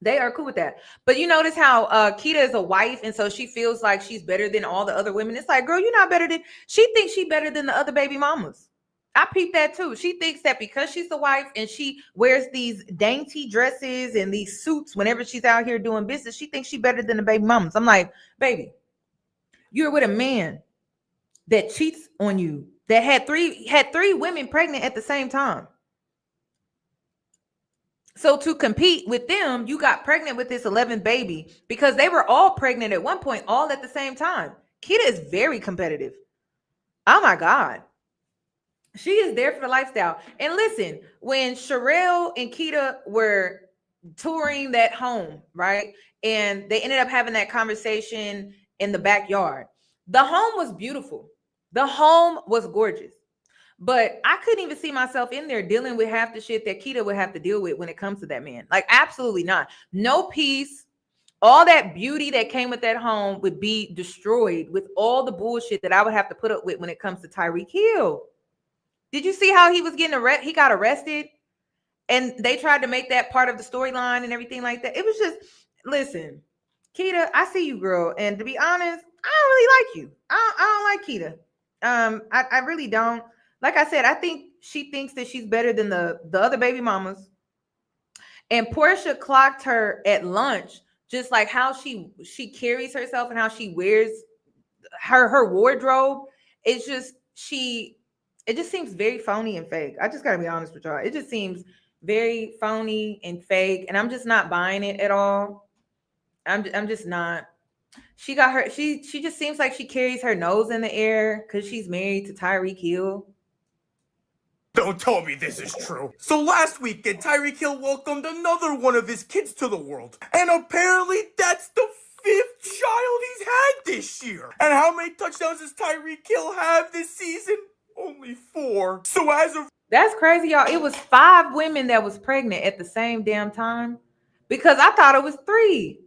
They are cool with that. But you notice how Keita is a wife, and so she feels like she's better than all the other women. It's like, girl, you're not better than. She thinks she's better than the other baby mamas. I peeped that too. She thinks that because she's the wife and she wears these dainty dresses and these suits whenever she's out here doing business, she thinks she's better than the baby mamas. I'm like, baby, you're with a man that cheats on you, that had three women pregnant at the same time. So to compete with them, you got pregnant with this 11th baby because they were all pregnant at one point, all at the same time. Keita is very competitive. Oh my God. She is there for the lifestyle. And listen, when Sherelle and Keita were touring that home, right? And they ended up having that conversation in the backyard. The home was beautiful. The home was gorgeous. But I couldn't even see myself in there dealing with half the shit that Keita would have to deal with when it comes to that man. Like, absolutely not. No peace. All that beauty that came with that home would be destroyed with all the bullshit that I would have to put up with when it comes to Tyreek Hill. Did you see how he was getting arrested? He got arrested and they tried to make that part of the storyline and everything like that. It was just, listen, Keita, I see you, girl. And to be honest, I don't really like you. I don't like Keita. I really don't. Like I said, I think she thinks that she's better than the other baby mamas. And Portia clocked her at lunch, just like how she carries herself and how she wears her wardrobe. It's just it just seems very phony and fake. I just gotta be honest with y'all. It just seems very phony and fake, and I'm just not buying it at all. I'm just not. She just seems like she carries her nose in the air because she's married to Tyreek Hill. Don't tell me this is true. So last weekend, Tyreek Hill welcomed another one of his kids to the world. And apparently that's the 5th child he's had this year. And how many touchdowns does Tyreek Hill have this season? Only 4. So as of... That's crazy, y'all. It was 5 women that was pregnant at the same damn time. Because I thought it was 3.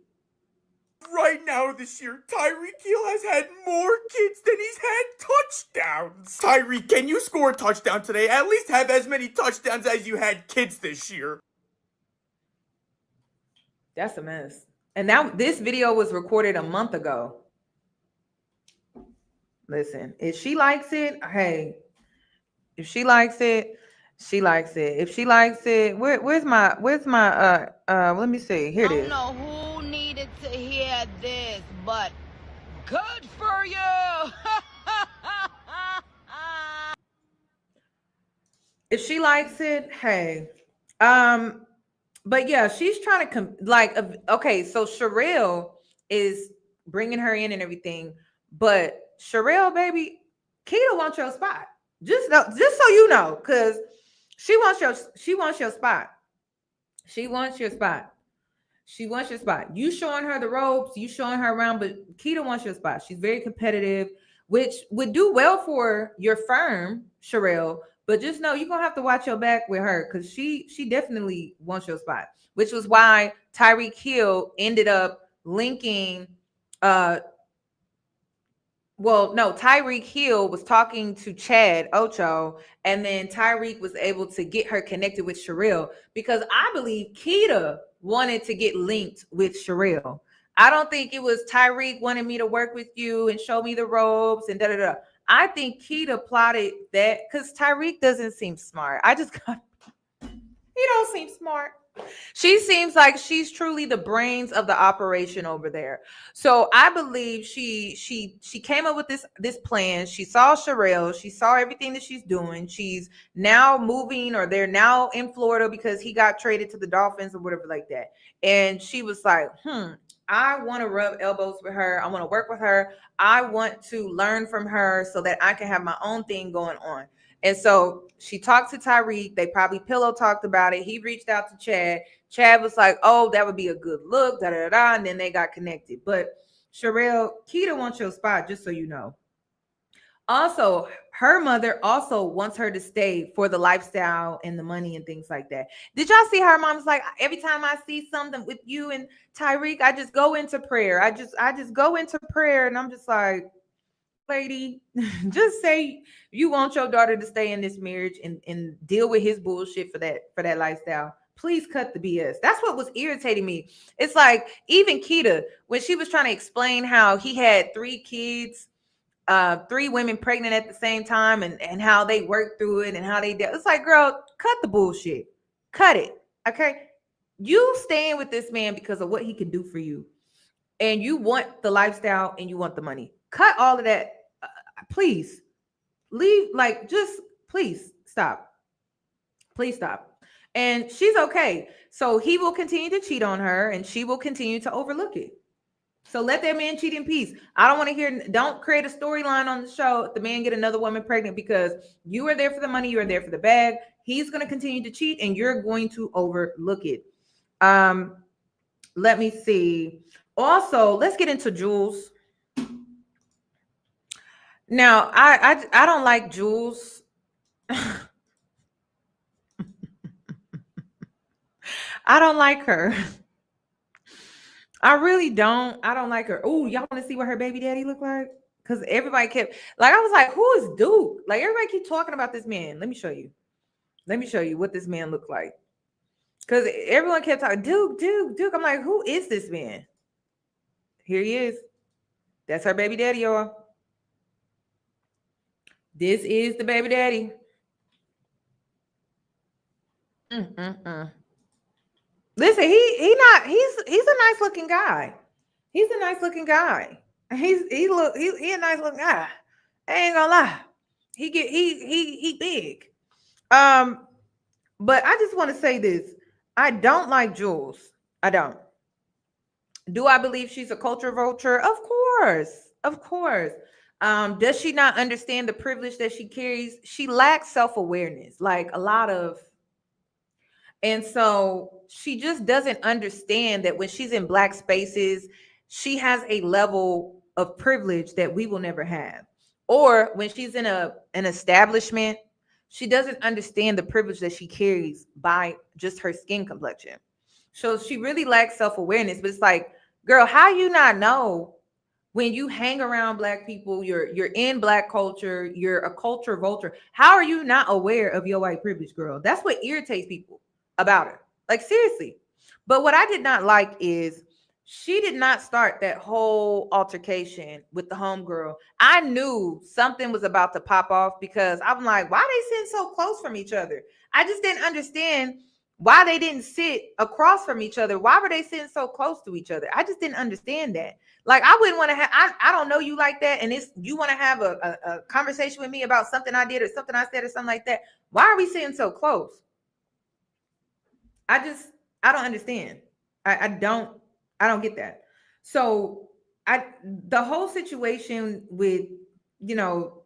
Right now this year, Tyreek Hill has had more kids than he's had touchdowns. Tyreek, can you score a touchdown today? At least have as many touchdowns as you had kids this year. That's a mess. And now this video was recorded a month ago. Listen, if she likes it, hey, if she likes it, she likes it. If she likes it, where's my let me see. Here it is. I don't know who needed to hear this, but good for you. If she likes it, hey. But yeah, she's trying to okay, so Sherelle is bringing her in and everything, but Sherelle, baby, Keita wants your spot. Just so you know, because she wants your spot. She wants your spot. She wants your spot. You showing her the ropes, you showing her around, but Keita wants your spot. She's very competitive, which would do well for your firm, Sherelle. But just know you're gonna have to watch your back with her because she definitely wants your spot, which was why Tyreek Hill ended up linking Tyreek Hill was talking to Chad Ocho, and then Tyreek was able to get her connected with Sherelle because I believe Keita wanted to get linked with Sherelle. I don't think it was Tyreek wanted me to work with you and show me the ropes and da-da-da. I think Keita plotted that because Tyreek doesn't seem smart. He don't seem smart. She seems like she's truly the brains of the operation over there. So I believe she came up with this plan. She saw Sherelle. She saw everything that she's doing. She's now moving, or they're now in Florida because he got traded to the Dolphins or whatever like that. And she was like, I want to rub elbows with her. I want to work with her. I want to learn from her so that I can have my own thing going on. And so she talked to Tyreek. They probably pillow talked about it. He reached out to Chad. Chad was like, oh, that would be a good look, da-da-da-da. And then they got connected. But Sherelle, Keita wants your spot, just so you know. Also, her mother also wants her to stay for the lifestyle and the money and things like that. Did y'all see her mom's like, every time I see something with you and Tyreek, I just go into prayer. I just go into prayer, and I'm just like, lady, just say you want your daughter to stay in this marriage and deal with his bullshit for that lifestyle. Please cut the BS. That's what was irritating me. It's like even Keita, when she was trying to explain how he had 3 kids, 3 women pregnant at the same time, and how they worked through it and how they did. It's like, girl, cut the bullshit. Cut it. Okay. You staying with this man because of what he can do for you. And you want the lifestyle and you want the money. Cut all of that. Please leave. Please stop. Please stop. And she's okay. So he will continue to cheat on her and she will continue to overlook it. So let that man cheat in peace. I don't want to hear, don't create a storyline on the show if the man get another woman pregnant, because you are there for the money, you are there for the bag. He's going to continue to cheat and you're going to overlook it. Let me see. Also, let's get into Jules. Now, I don't like Jules. I don't like her. I really don't. I don't like her. Oh, y'all want to see what her baby daddy look like? Because everybody kept, like, I was like, who is Duke? Like, everybody keep talking about this man. Let me show you. Let me show you what this man looked like. Because everyone kept talking, Duke. I'm like, who is this man? Here he is. That's her baby daddy, y'all. This is the baby daddy. Listen, he's a nice looking guy. He's a nice looking guy. He a nice looking guy. I ain't gonna lie. He big. But I just want to say this. I don't like Jules. I don't. Do I believe she's a culture vulture? Of course. Of course. Does she not understand the privilege that she carries? She lacks self-awareness, like a lot of. And so she just doesn't understand that when she's in Black spaces, she has a level of privilege that we will never have. Or when she's in an establishment, she doesn't understand the privilege that she carries by just her skin complexion. So she really lacks self-awareness. But it's like, girl, how you not know when you hang around Black people, you're in Black culture, you're a culture vulture. How are you not aware of your white privilege, girl? That's what irritates people about her. Like, seriously. But what I did not like is she did not start that whole altercation with the homegirl. I knew something was about to pop off because I'm like, why they sitting so close from each other? I just didn't understand why they didn't sit across from each other. Why were they sitting so close to each other? I just didn't understand that. Like, I wouldn't want to have, I don't know you like that. And it's, you want to have a conversation with me about something I did or something I said or something like that. Why are we sitting so close? I don't understand. I don't get that. So the whole situation with, you know,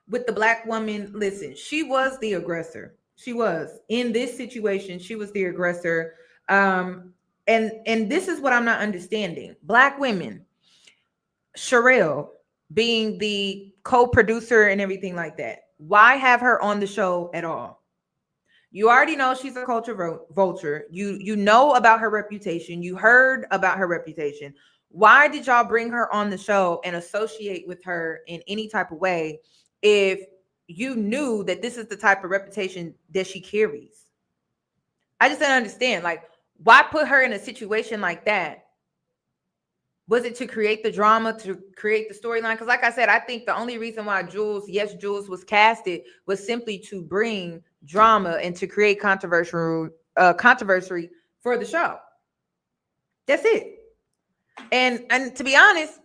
with the black woman, listen, she was the aggressor. She was in this situation. She was the aggressor. And this is what I'm not understanding. Black women, Sherelle being the co-producer and everything like that. Why have her on the show at all? You already know she's a culture vulture. You know about her reputation. You heard about her reputation. Why did y'all bring her on the show and associate with her in any type of way if you knew that this is the type of reputation that she carries? I just don't understand. Like, why put her in a situation like that? Was it to create the drama, to create the storyline? Because like I said, I think the only reason why Jules was casted was simply to bring drama and to create controversy for the show. That's it. And to be honest,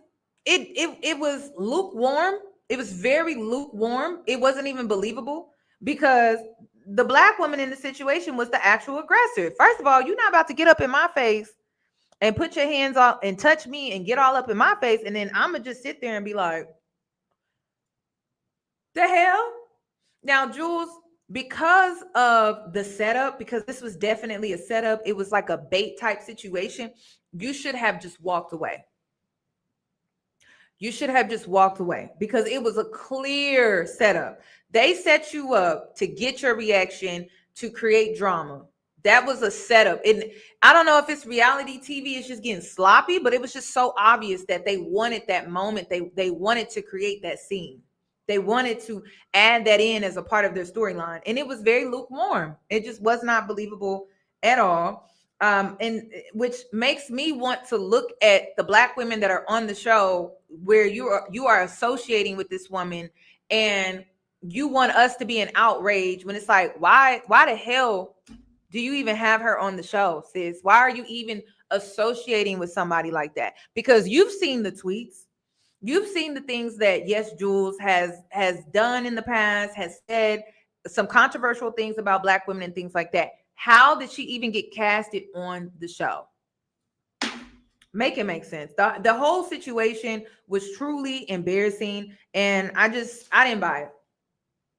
it was lukewarm. It was very lukewarm. It wasn't even believable because the black woman in the situation was the actual aggressor. First of all, you're not about to get up in my face and put your hands on and touch me and get all up in my face. And then I'm going to just sit there and be like, the hell? Now, Jules, because of the setup, because this was definitely a setup, it was like a bait type situation, you should have just walked away. You should have just walked away because it was a clear setup. They set you up to get your reaction, to create drama. That was a setup. And I don't know if it's reality TV, it's just getting sloppy, but it was just so obvious that they wanted that moment. They wanted to create that scene. They wanted to add that in as a part of their storyline. And it was very lukewarm. It just was not believable at all. And which makes me want to look at the black women that are on the show where you are associating with this woman, and you want us to be in outrage when it's like, why the hell do you even have her on the show, sis? Why are you even associating with somebody like that? Because you've seen the tweets. You've seen the things that Jules has done in the past, has said some controversial things about black women and things like that. How did she even get casted on the show? Make it make sense. The whole situation was truly embarrassing, and I didn't buy it.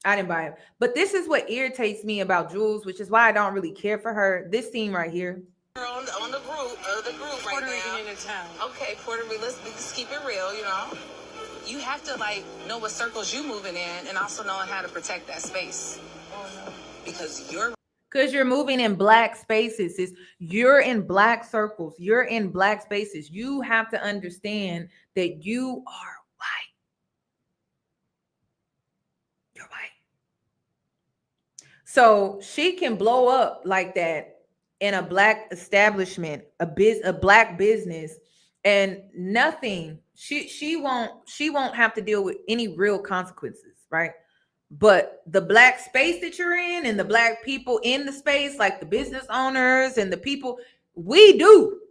I didn't buy it. But this is what irritates me about Jules, which is why I don't really care for her. This scene right here. On the group right now. In town. Okay, Puerto Rico. Let's keep it real. You know, you have to like know what circles you moving in, and also know how to protect that space. Because you're moving in black spaces. You're in black circles. You're in black spaces. You have to understand that you are white. You're white. So she can blow up like that in a black establishment, a black business, and nothing. She won't have to deal with any real consequences, right? But the black space that you're in and the black people in the space, like the business owners and the people, we do,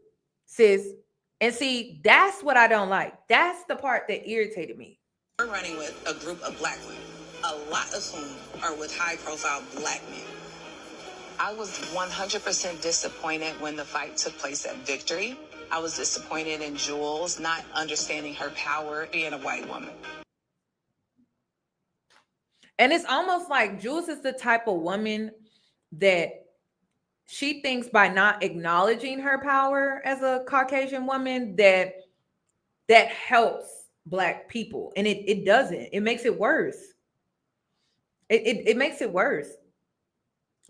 sis. And see, that's what I don't like. That's the part that irritated me. We're running with a group of black women, a lot of whom are with high-profile black men. I was 100% disappointed when the fight took place at Victory. I was disappointed in Jules not understanding her power being a white woman. And it's almost like Jules is the type of woman that she thinks by not acknowledging her power as a Caucasian woman that helps black people. And it doesn't. It makes it worse. It makes it worse.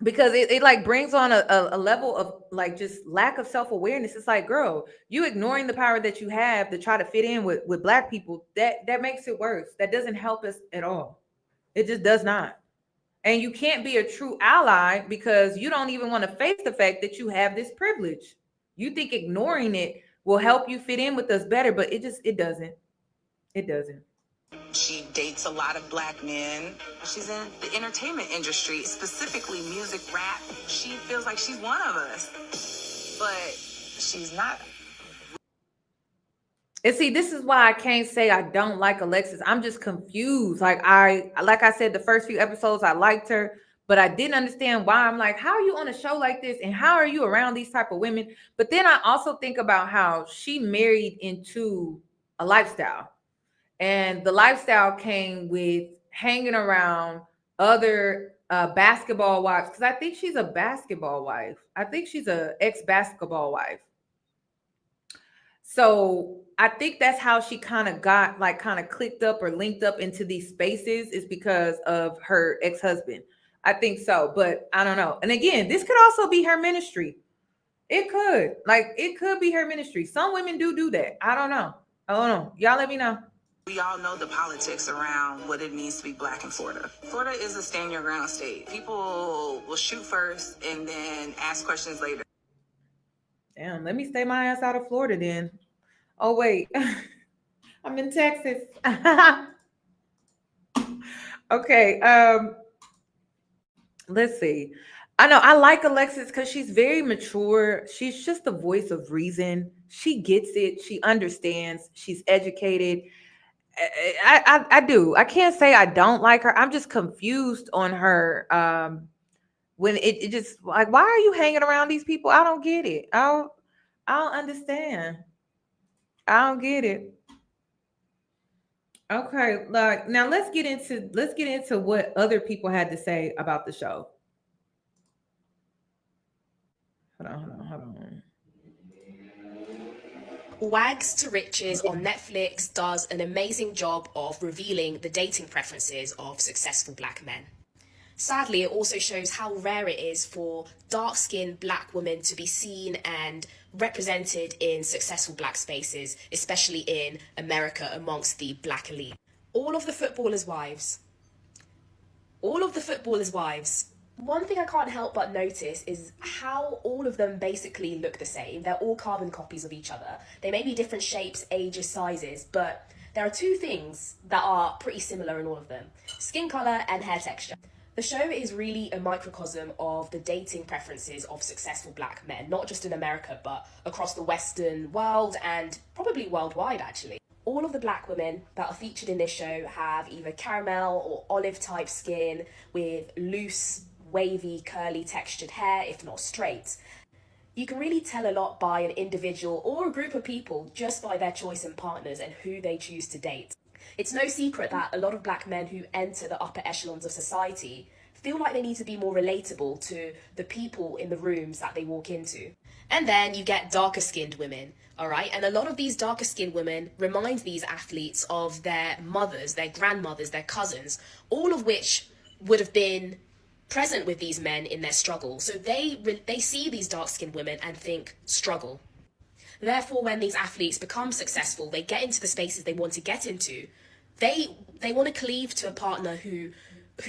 Because it like brings on a level of like just lack of self-awareness. It's like, girl, you ignoring the power that you have to try to fit in with black people, that makes it worse. That doesn't help us at all. It just does not. And you can't be a true ally because you don't even want to face the fact that you have this privilege. You think ignoring it will help you fit in with us better, but it doesn't. It doesn't. She dates a lot of black men. She's in the entertainment industry, specifically music, rap. She feels like she's one of us, but she's not. And see, this is why I can't say I don't like Alexis. I'm just confused. Like I said, the first few episodes, I liked her, but I didn't understand why. I'm like, how are you on a show like this? And how are you around these type of women? But then I also think about how she married into a lifestyle. And the lifestyle came with hanging around other basketball wives. Because I think she's a basketball wife. I think she's a ex-basketball wife. So I think that's how she kind of got like kind of clicked up or linked up into these spaces, is because of her ex-husband. I think so, but I don't know. And again, this could also be her ministry. It could be her ministry. Some women do that. I don't know. Y'all let me know. We all know the politics around what it means to be black in Florida. Florida is a stand your ground state. People will shoot first and then ask questions later. Damn, let me stay my ass out of Florida then. Oh, wait. I'm in Texas. Okay. Let's see. I know I like Alexis because she's very mature. She's just the voice of reason. She gets it. She understands. She's educated. I do. I can't say I don't like her. I'm just confused on her. When it just like, why are you hanging around these people? I don't get it. I don't understand. I don't get it. Okay, like now let's get into what other people had to say about the show. Hold on. W.A.G.S to Riches on Netflix does an amazing job of revealing the dating preferences of successful black men. Sadly, it also shows how rare it is for dark-skinned black women to be seen and represented in successful black spaces, especially in America amongst the black elite. All of the footballers' wives. One thing I can't help but notice is how all of them basically look the same. They're all carbon copies of each other. They may be different shapes, ages, sizes, but there are two things that are pretty similar in all of them: skin color and hair texture. The show is really a microcosm of the dating preferences of successful black men, not just in America, but across the Western world and probably worldwide, actually. All of the black women that are featured in this show have either caramel or olive type skin with loose, wavy, curly textured hair, if not straight. You can really tell a lot by an individual or a group of people just by their choice in partners and who they choose to date. It's no secret that a lot of black men who enter the upper echelons of society feel like they need to be more relatable to the people in the rooms that they walk into. And then you get darker skinned women, all right? And a lot of these darker skinned women remind these athletes of their mothers, their grandmothers, their cousins, all of which would have been present with these men in their struggle. So they see these dark skinned women and think struggle. Therefore, when these athletes become successful, they get into the spaces they want to get into, they want to cleave to a partner who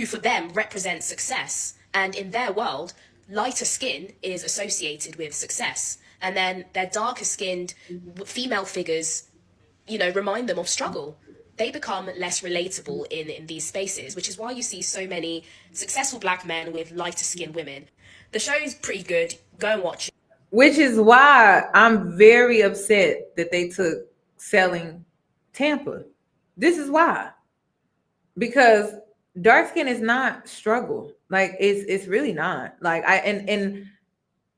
for them represents success. And in their world, lighter skin is associated with success. And then their darker skinned female figures, remind them of struggle. They become less relatable in these spaces, which is why you see so many successful black men with lighter skinned women. The show is pretty good. Go and watch it. Which is why I'm very upset that they took selling Tampa. This is why. Because dark skin is not struggle. Like it's really not. Like and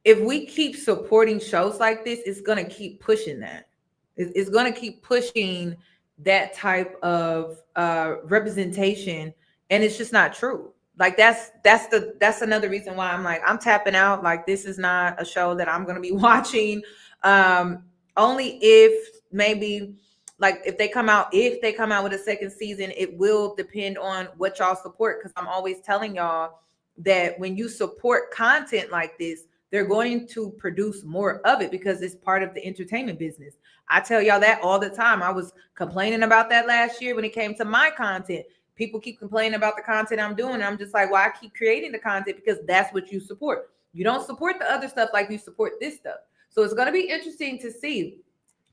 if we keep supporting shows like this, it's gonna keep pushing that. It's gonna keep pushing that type of representation, and it's just not true. Like that's another reason why I'm like, I'm tapping out. Like, this is not a show that I'm gonna be watching. Only if maybe like if they come out with a second season, it will depend on what y'all support. Because I'm always telling y'all that when you support content like this, they're going to produce more of it because it's part of the entertainment business. I tell y'all that all the time. I was complaining about that last year when it came to my content. People keep complaining about the content I'm doing. And I'm just like, well, I keep creating the content because that's what you support. You don't support the other stuff like you support this stuff. So it's going to be interesting to see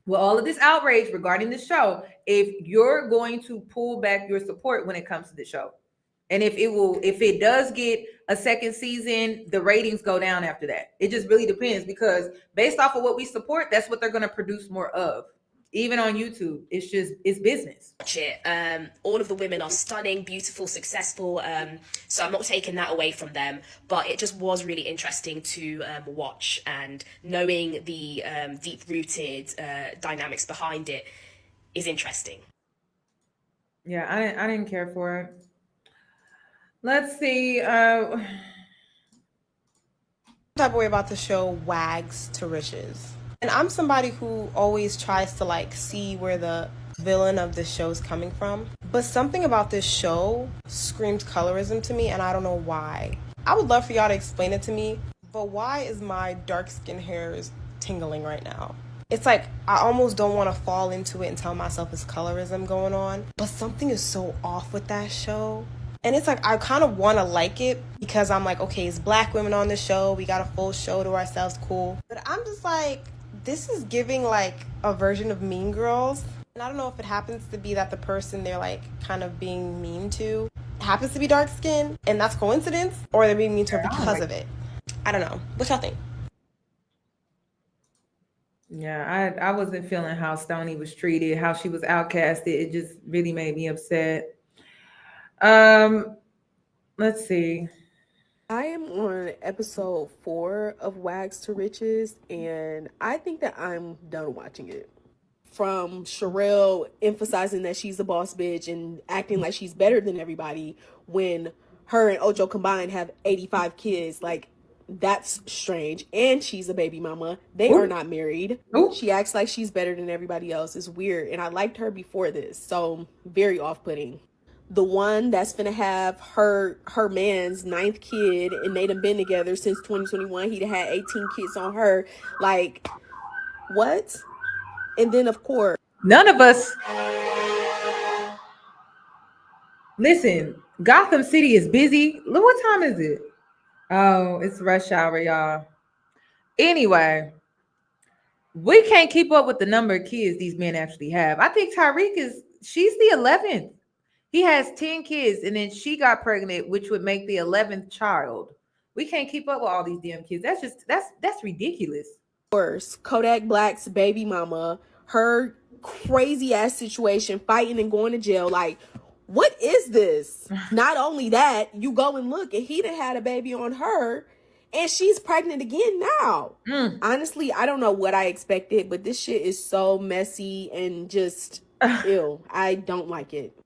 with all of this outrage regarding the show, if you're going to pull back your support when it comes to the show. And if it does get a second season, the ratings go down after that. It just really depends, because based off of what we support, that's what they're going to produce more of. Even on YouTube, it's business. All of the women are stunning, beautiful, successful. So I'm not taking that away from them, but it just was really interesting to watch, and knowing the deep-rooted dynamics behind it is interesting. Yeah, I didn't care for it. Let's see. Type of way about the show Wags to Riches. And I'm somebody who always tries to like see where the villain of the show is coming from. But something about this show screams colorism to me, and I don't know why. I would love for y'all to explain it to me, but why is my dark skin hairs tingling right now? It's like I almost don't want to fall into it and tell myself it's colorism going on, but something is so off with that show. And it's like I kind of want to like it because I'm like, okay, it's black women on the show, we got a full show to ourselves, cool. But I'm just like, this is giving like a version of Mean Girls. And I don't know if it happens to be that the person they're like kind of being mean to happens to be dark skinned and that's coincidence, or they're being mean to her because of it. I don't know. What y'all think? Yeah, I wasn't feeling how Stoney was treated, how she was outcasted. It just really made me upset. Let's see. I am on episode 4 of Wags to Riches, and I think that I'm done watching it. From Sherelle emphasizing that she's the boss bitch and acting like she's better than everybody when her and Ocho combined have 85 kids. Like, that's strange. And she's a baby mama. They are not married. She acts like she's better than everybody else. It's weird. And I liked her before this. So very off-putting. The one that's gonna have her man's 9th kid, and they done been together since 2021. He'd had 18 kids on her. Like, what? And then of course, none of us. Listen, Gotham City is busy. Look, what time is it? Oh, it's rush hour, y'all. Anyway, we can't keep up with the number of kids these men actually have. I think she's the 11th. He has 10 kids, and then she got pregnant, which would make the 11th child. We can't keep up with all these damn kids. That's ridiculous. Of course, Kodak Black's baby mama, her crazy ass situation, fighting and going to jail. Like, what is this? Not only that, you go and look, and he done had a baby on her, and she's pregnant again now. Honestly, I don't know what I expected, but this shit is so messy and just ew. I don't like it.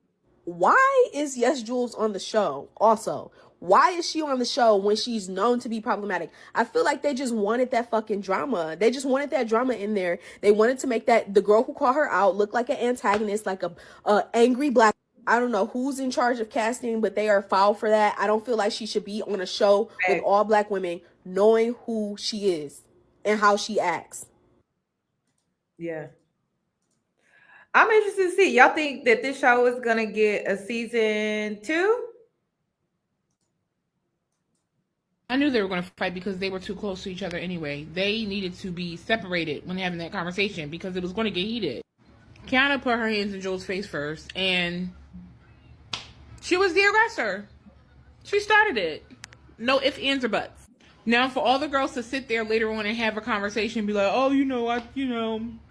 Why is Yes Jules on the show? Also, why is she on the show when she's known to be problematic? I feel like they just wanted that fucking drama. They just wanted that drama in there. They wanted to make the girl who called her out look like an antagonist, like a angry black. I don't know who's in charge of casting, but they are foul for that. I don't feel like she should be on a show with all black women, knowing who she is and how she acts. Yeah. I'm interested to see. Y'all think that this show is gonna get a season 2? I knew they were going to fight because they were too close to each other anyway. They needed to be separated when having that conversation because it was going to get heated. Kiana put her hands in Joel's face first, and she was the aggressor. She started it. No ifs, ands, or buts. Now, for all the girls to sit there later on and have a conversation and be like, oh,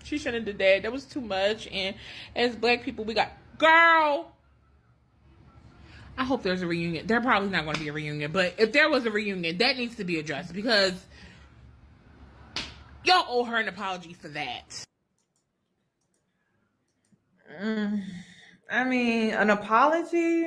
she shouldn't have did that. That was too much. And as black people, we got, girl. I hope there's a reunion. There probably not going to be a reunion. But if there was a reunion, that needs to be addressed because y'all owe her an apology for that. I mean, an apology?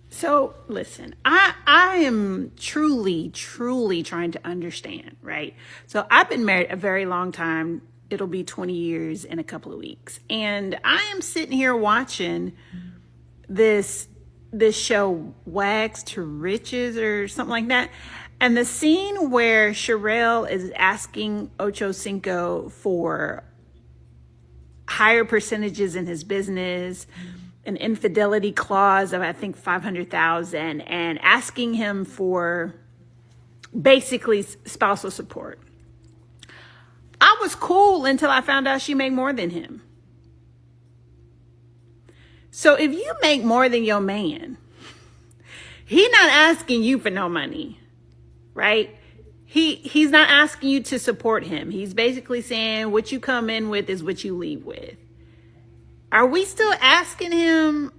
So listen, I am truly trying to understand, right? So I've been married a very long time. It'll be 20 years in a couple of weeks. And I am sitting here watching this show, Wags to Riches or something like that. And the scene where Sherelle is asking Ocho Cinco for higher percentages in his business, an infidelity clause of, I think, $500,000, and asking him for basically spousal support. I was cool until I found out she made more than him. So if you make more than your man, he's not asking you for no money, right? He's not asking you to support him. He's basically saying what you come in with is what you leave with. Are we still asking him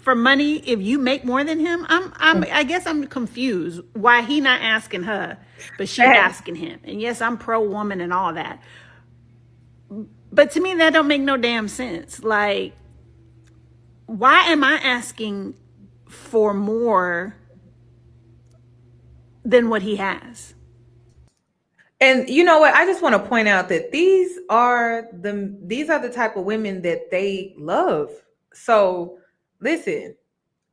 for money if you make more than him? I guess I'm confused why he not asking her, but she asking him. And yes, I'm pro woman and all that. But to me, that don't make no damn sense. Like, why am I asking for more than what he has? And you know what? I just want to point out that these are the type of women that they love. So listen,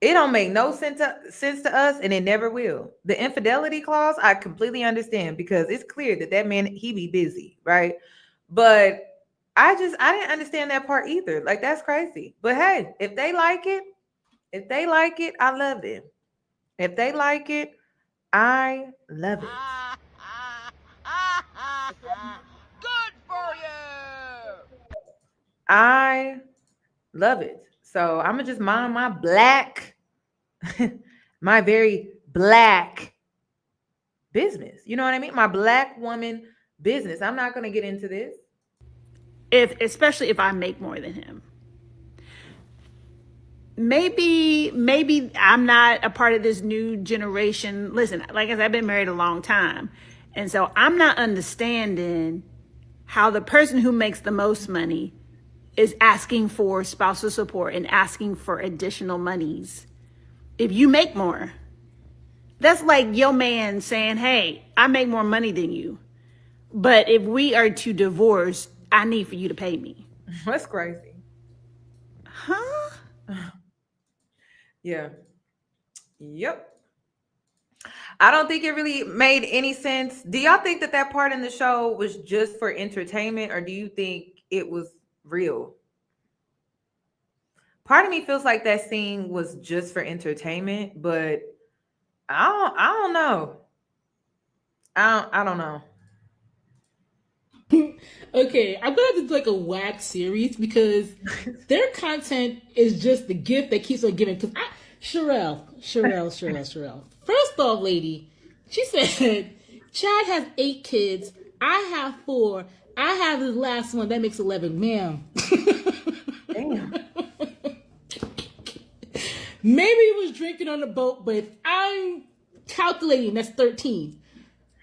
it don't make no sense to us, and it never will. The infidelity clause, I completely understand, because it's clear that man, he be busy, right? But I didn't understand that part either. Like, that's crazy. But hey, if they like it, I love it. If they like it, I love it. Good for you. I love it. So I'm gonna just mind my black, my very black business. You know what I mean? My black woman business. I'm not gonna get into this. Especially if I make more than him. Maybe I'm not a part of this new generation. Listen, like I said, I've been married a long time. And so I'm not understanding how the person who makes the most money is asking for spousal support and asking for additional monies. If you make more, that's like your man saying, hey, I make more money than you, but if we are to divorce, I need for you to pay me. That's crazy. Huh? Yeah. Yep. I don't think it really made any sense. Do y'all think that part in the show was just for entertainment, or do you think it was real? Part of me feels like that scene was just for entertainment, but I don't know. I don't know. Okay, I'm gonna have to do like a WAG series because their content is just the gift that keeps on giving. Because Sherelle. First off, lady, she said Chad has 8 kids. I have 4. I have the last one. That makes 11, ma'am. Damn. Maybe he was drinking on the boat, but if I'm calculating, that's 13.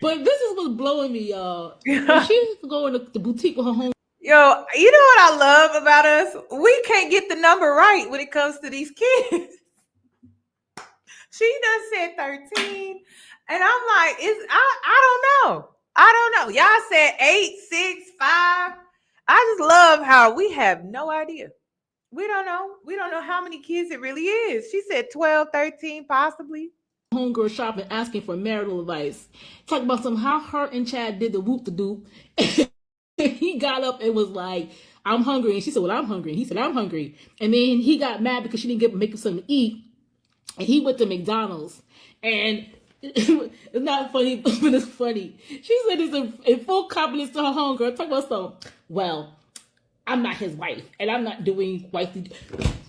But this is what's blowing me, y'all. When she used to go in the boutique with her home. Yo, you know what I love about us? We can't get the number right when it comes to these kids. She done said 13. And I'm like, I don't know. I don't know. Y'all said 8, 6, 5. I just love how we have no idea. We don't know. We don't know how many kids it really is. She said 12, 13, possibly. Homegirl shopping, asking for marital advice. Talk about how her and Chad did the whoop-de-doop. He got up and was like, I'm hungry. And she said, well, I'm hungry. And he said, I'm hungry. And then he got mad because she didn't make him something to eat. And he went to McDonald's. And it's not funny, but it's funny. She said this in full confidence to her homegirl. Talk about something. Well, I'm not his wife. And I'm not doing wifely. Bitch,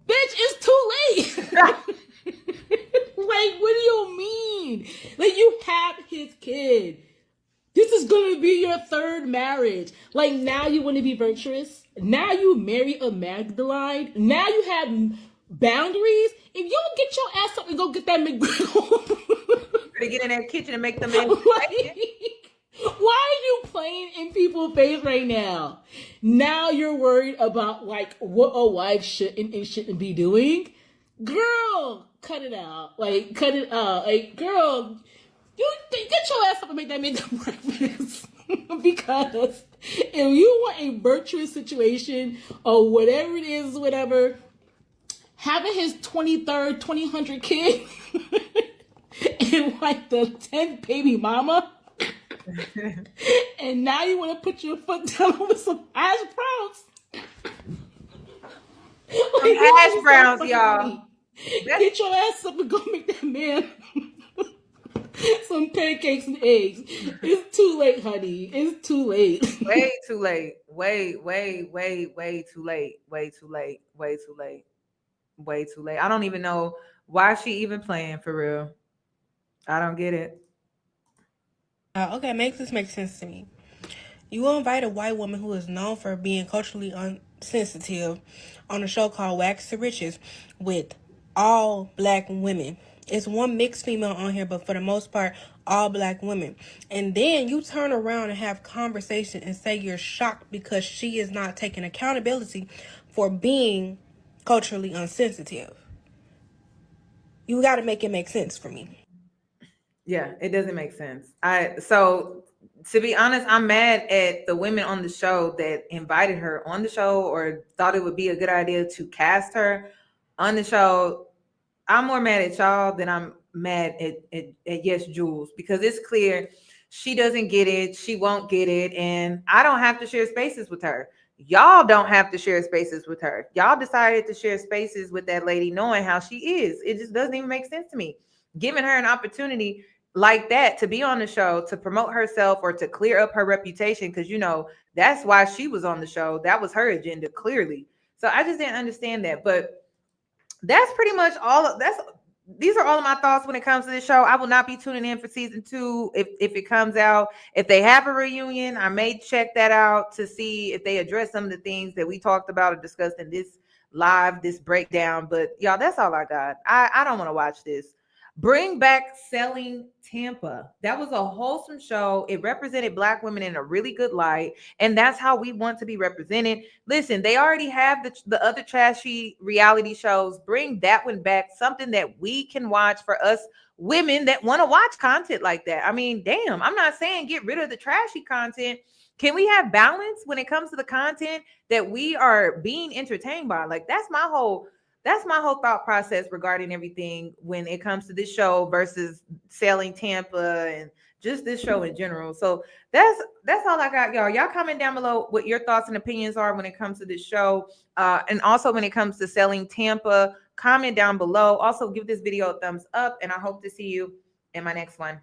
it's too late. Like, what do you mean? Like, you have his kid. This is going to be your 3rd marriage. Like, now you want to be virtuous. Now you marry a Magdalene. Now you have boundaries. If you don't get your ass up and go get that McGriddle. They get in that kitchen and make them eggs. Why are you playing in people's face right now? Now you're worried about, like, what a wife shouldn't and shouldn't be doing? Girl, cut it out. Like, cut it out. Like, girl, you get your ass up and make that man breakfast. Because if you want a virtuous situation or whatever it is, whatever, having his 23rd, 2000 kid and like the 10th baby mama, and now you want to put your foot down with some hash browns. Like, hash browns, y'all. Get your ass up and go make that man Some pancakes and eggs. It's too late, honey. It's too late. Way too late. Way too late. Way too late. Way too late. Way too late. I don't even know why she even playing for real. I don't get it. Okay, this makes sense to me. You will invite a white woman who is known for being culturally unsensitive on a show called Wax to Riches with all black women. It's one mixed female on here, but for the most part, all black women. And then you turn around and have conversation and say you're shocked because she is not taking accountability for being culturally unsensitive. You got to make it make sense for me. Yeah, it doesn't make sense. So to be honest, I'm mad at the women on the show that invited her on the show or thought it would be a good idea to cast her on the show. I'm more mad at y'all than I'm mad at Yes Jules, because it's clear she doesn't get it. She won't get it. And I don't have to share spaces with her. Y'all don't have to share spaces with her. Y'all decided to share spaces with that lady knowing how she is. It just doesn't even make sense to me. Giving her an opportunity like that to be on the show, to promote herself or to clear up her reputation, because that's why she was on the show. That was her agenda, clearly. So I just didn't understand that. But that's pretty much these are all of my thoughts when it comes to this show. I will not be tuning in for season 2 if it comes out. If they have a reunion, I may check that out to see if they address some of the things that we talked about or discussed in this breakdown. But y'all, that's all I got. I don't want to watch this. Bring back Selling Tampa. That was a wholesome show. It represented black women in a really good light, and that's how we want to be represented. Listen, they already have the other trashy reality shows. Bring that one back, something that we can watch for us women that want to watch content like that. I mean, damn, I'm not saying get rid of the trashy content. Can we have balance when it comes to the content that we are being entertained by? Like, that's my whole thought process regarding everything when it comes to this show versus Selling Tampa and just this show in general. So that's all I got, y'all. Y'all comment down below what your thoughts and opinions are when it comes to this show. And also when it comes to Selling Tampa, comment down below. Also give this video a thumbs up, and I hope to see you in my next one.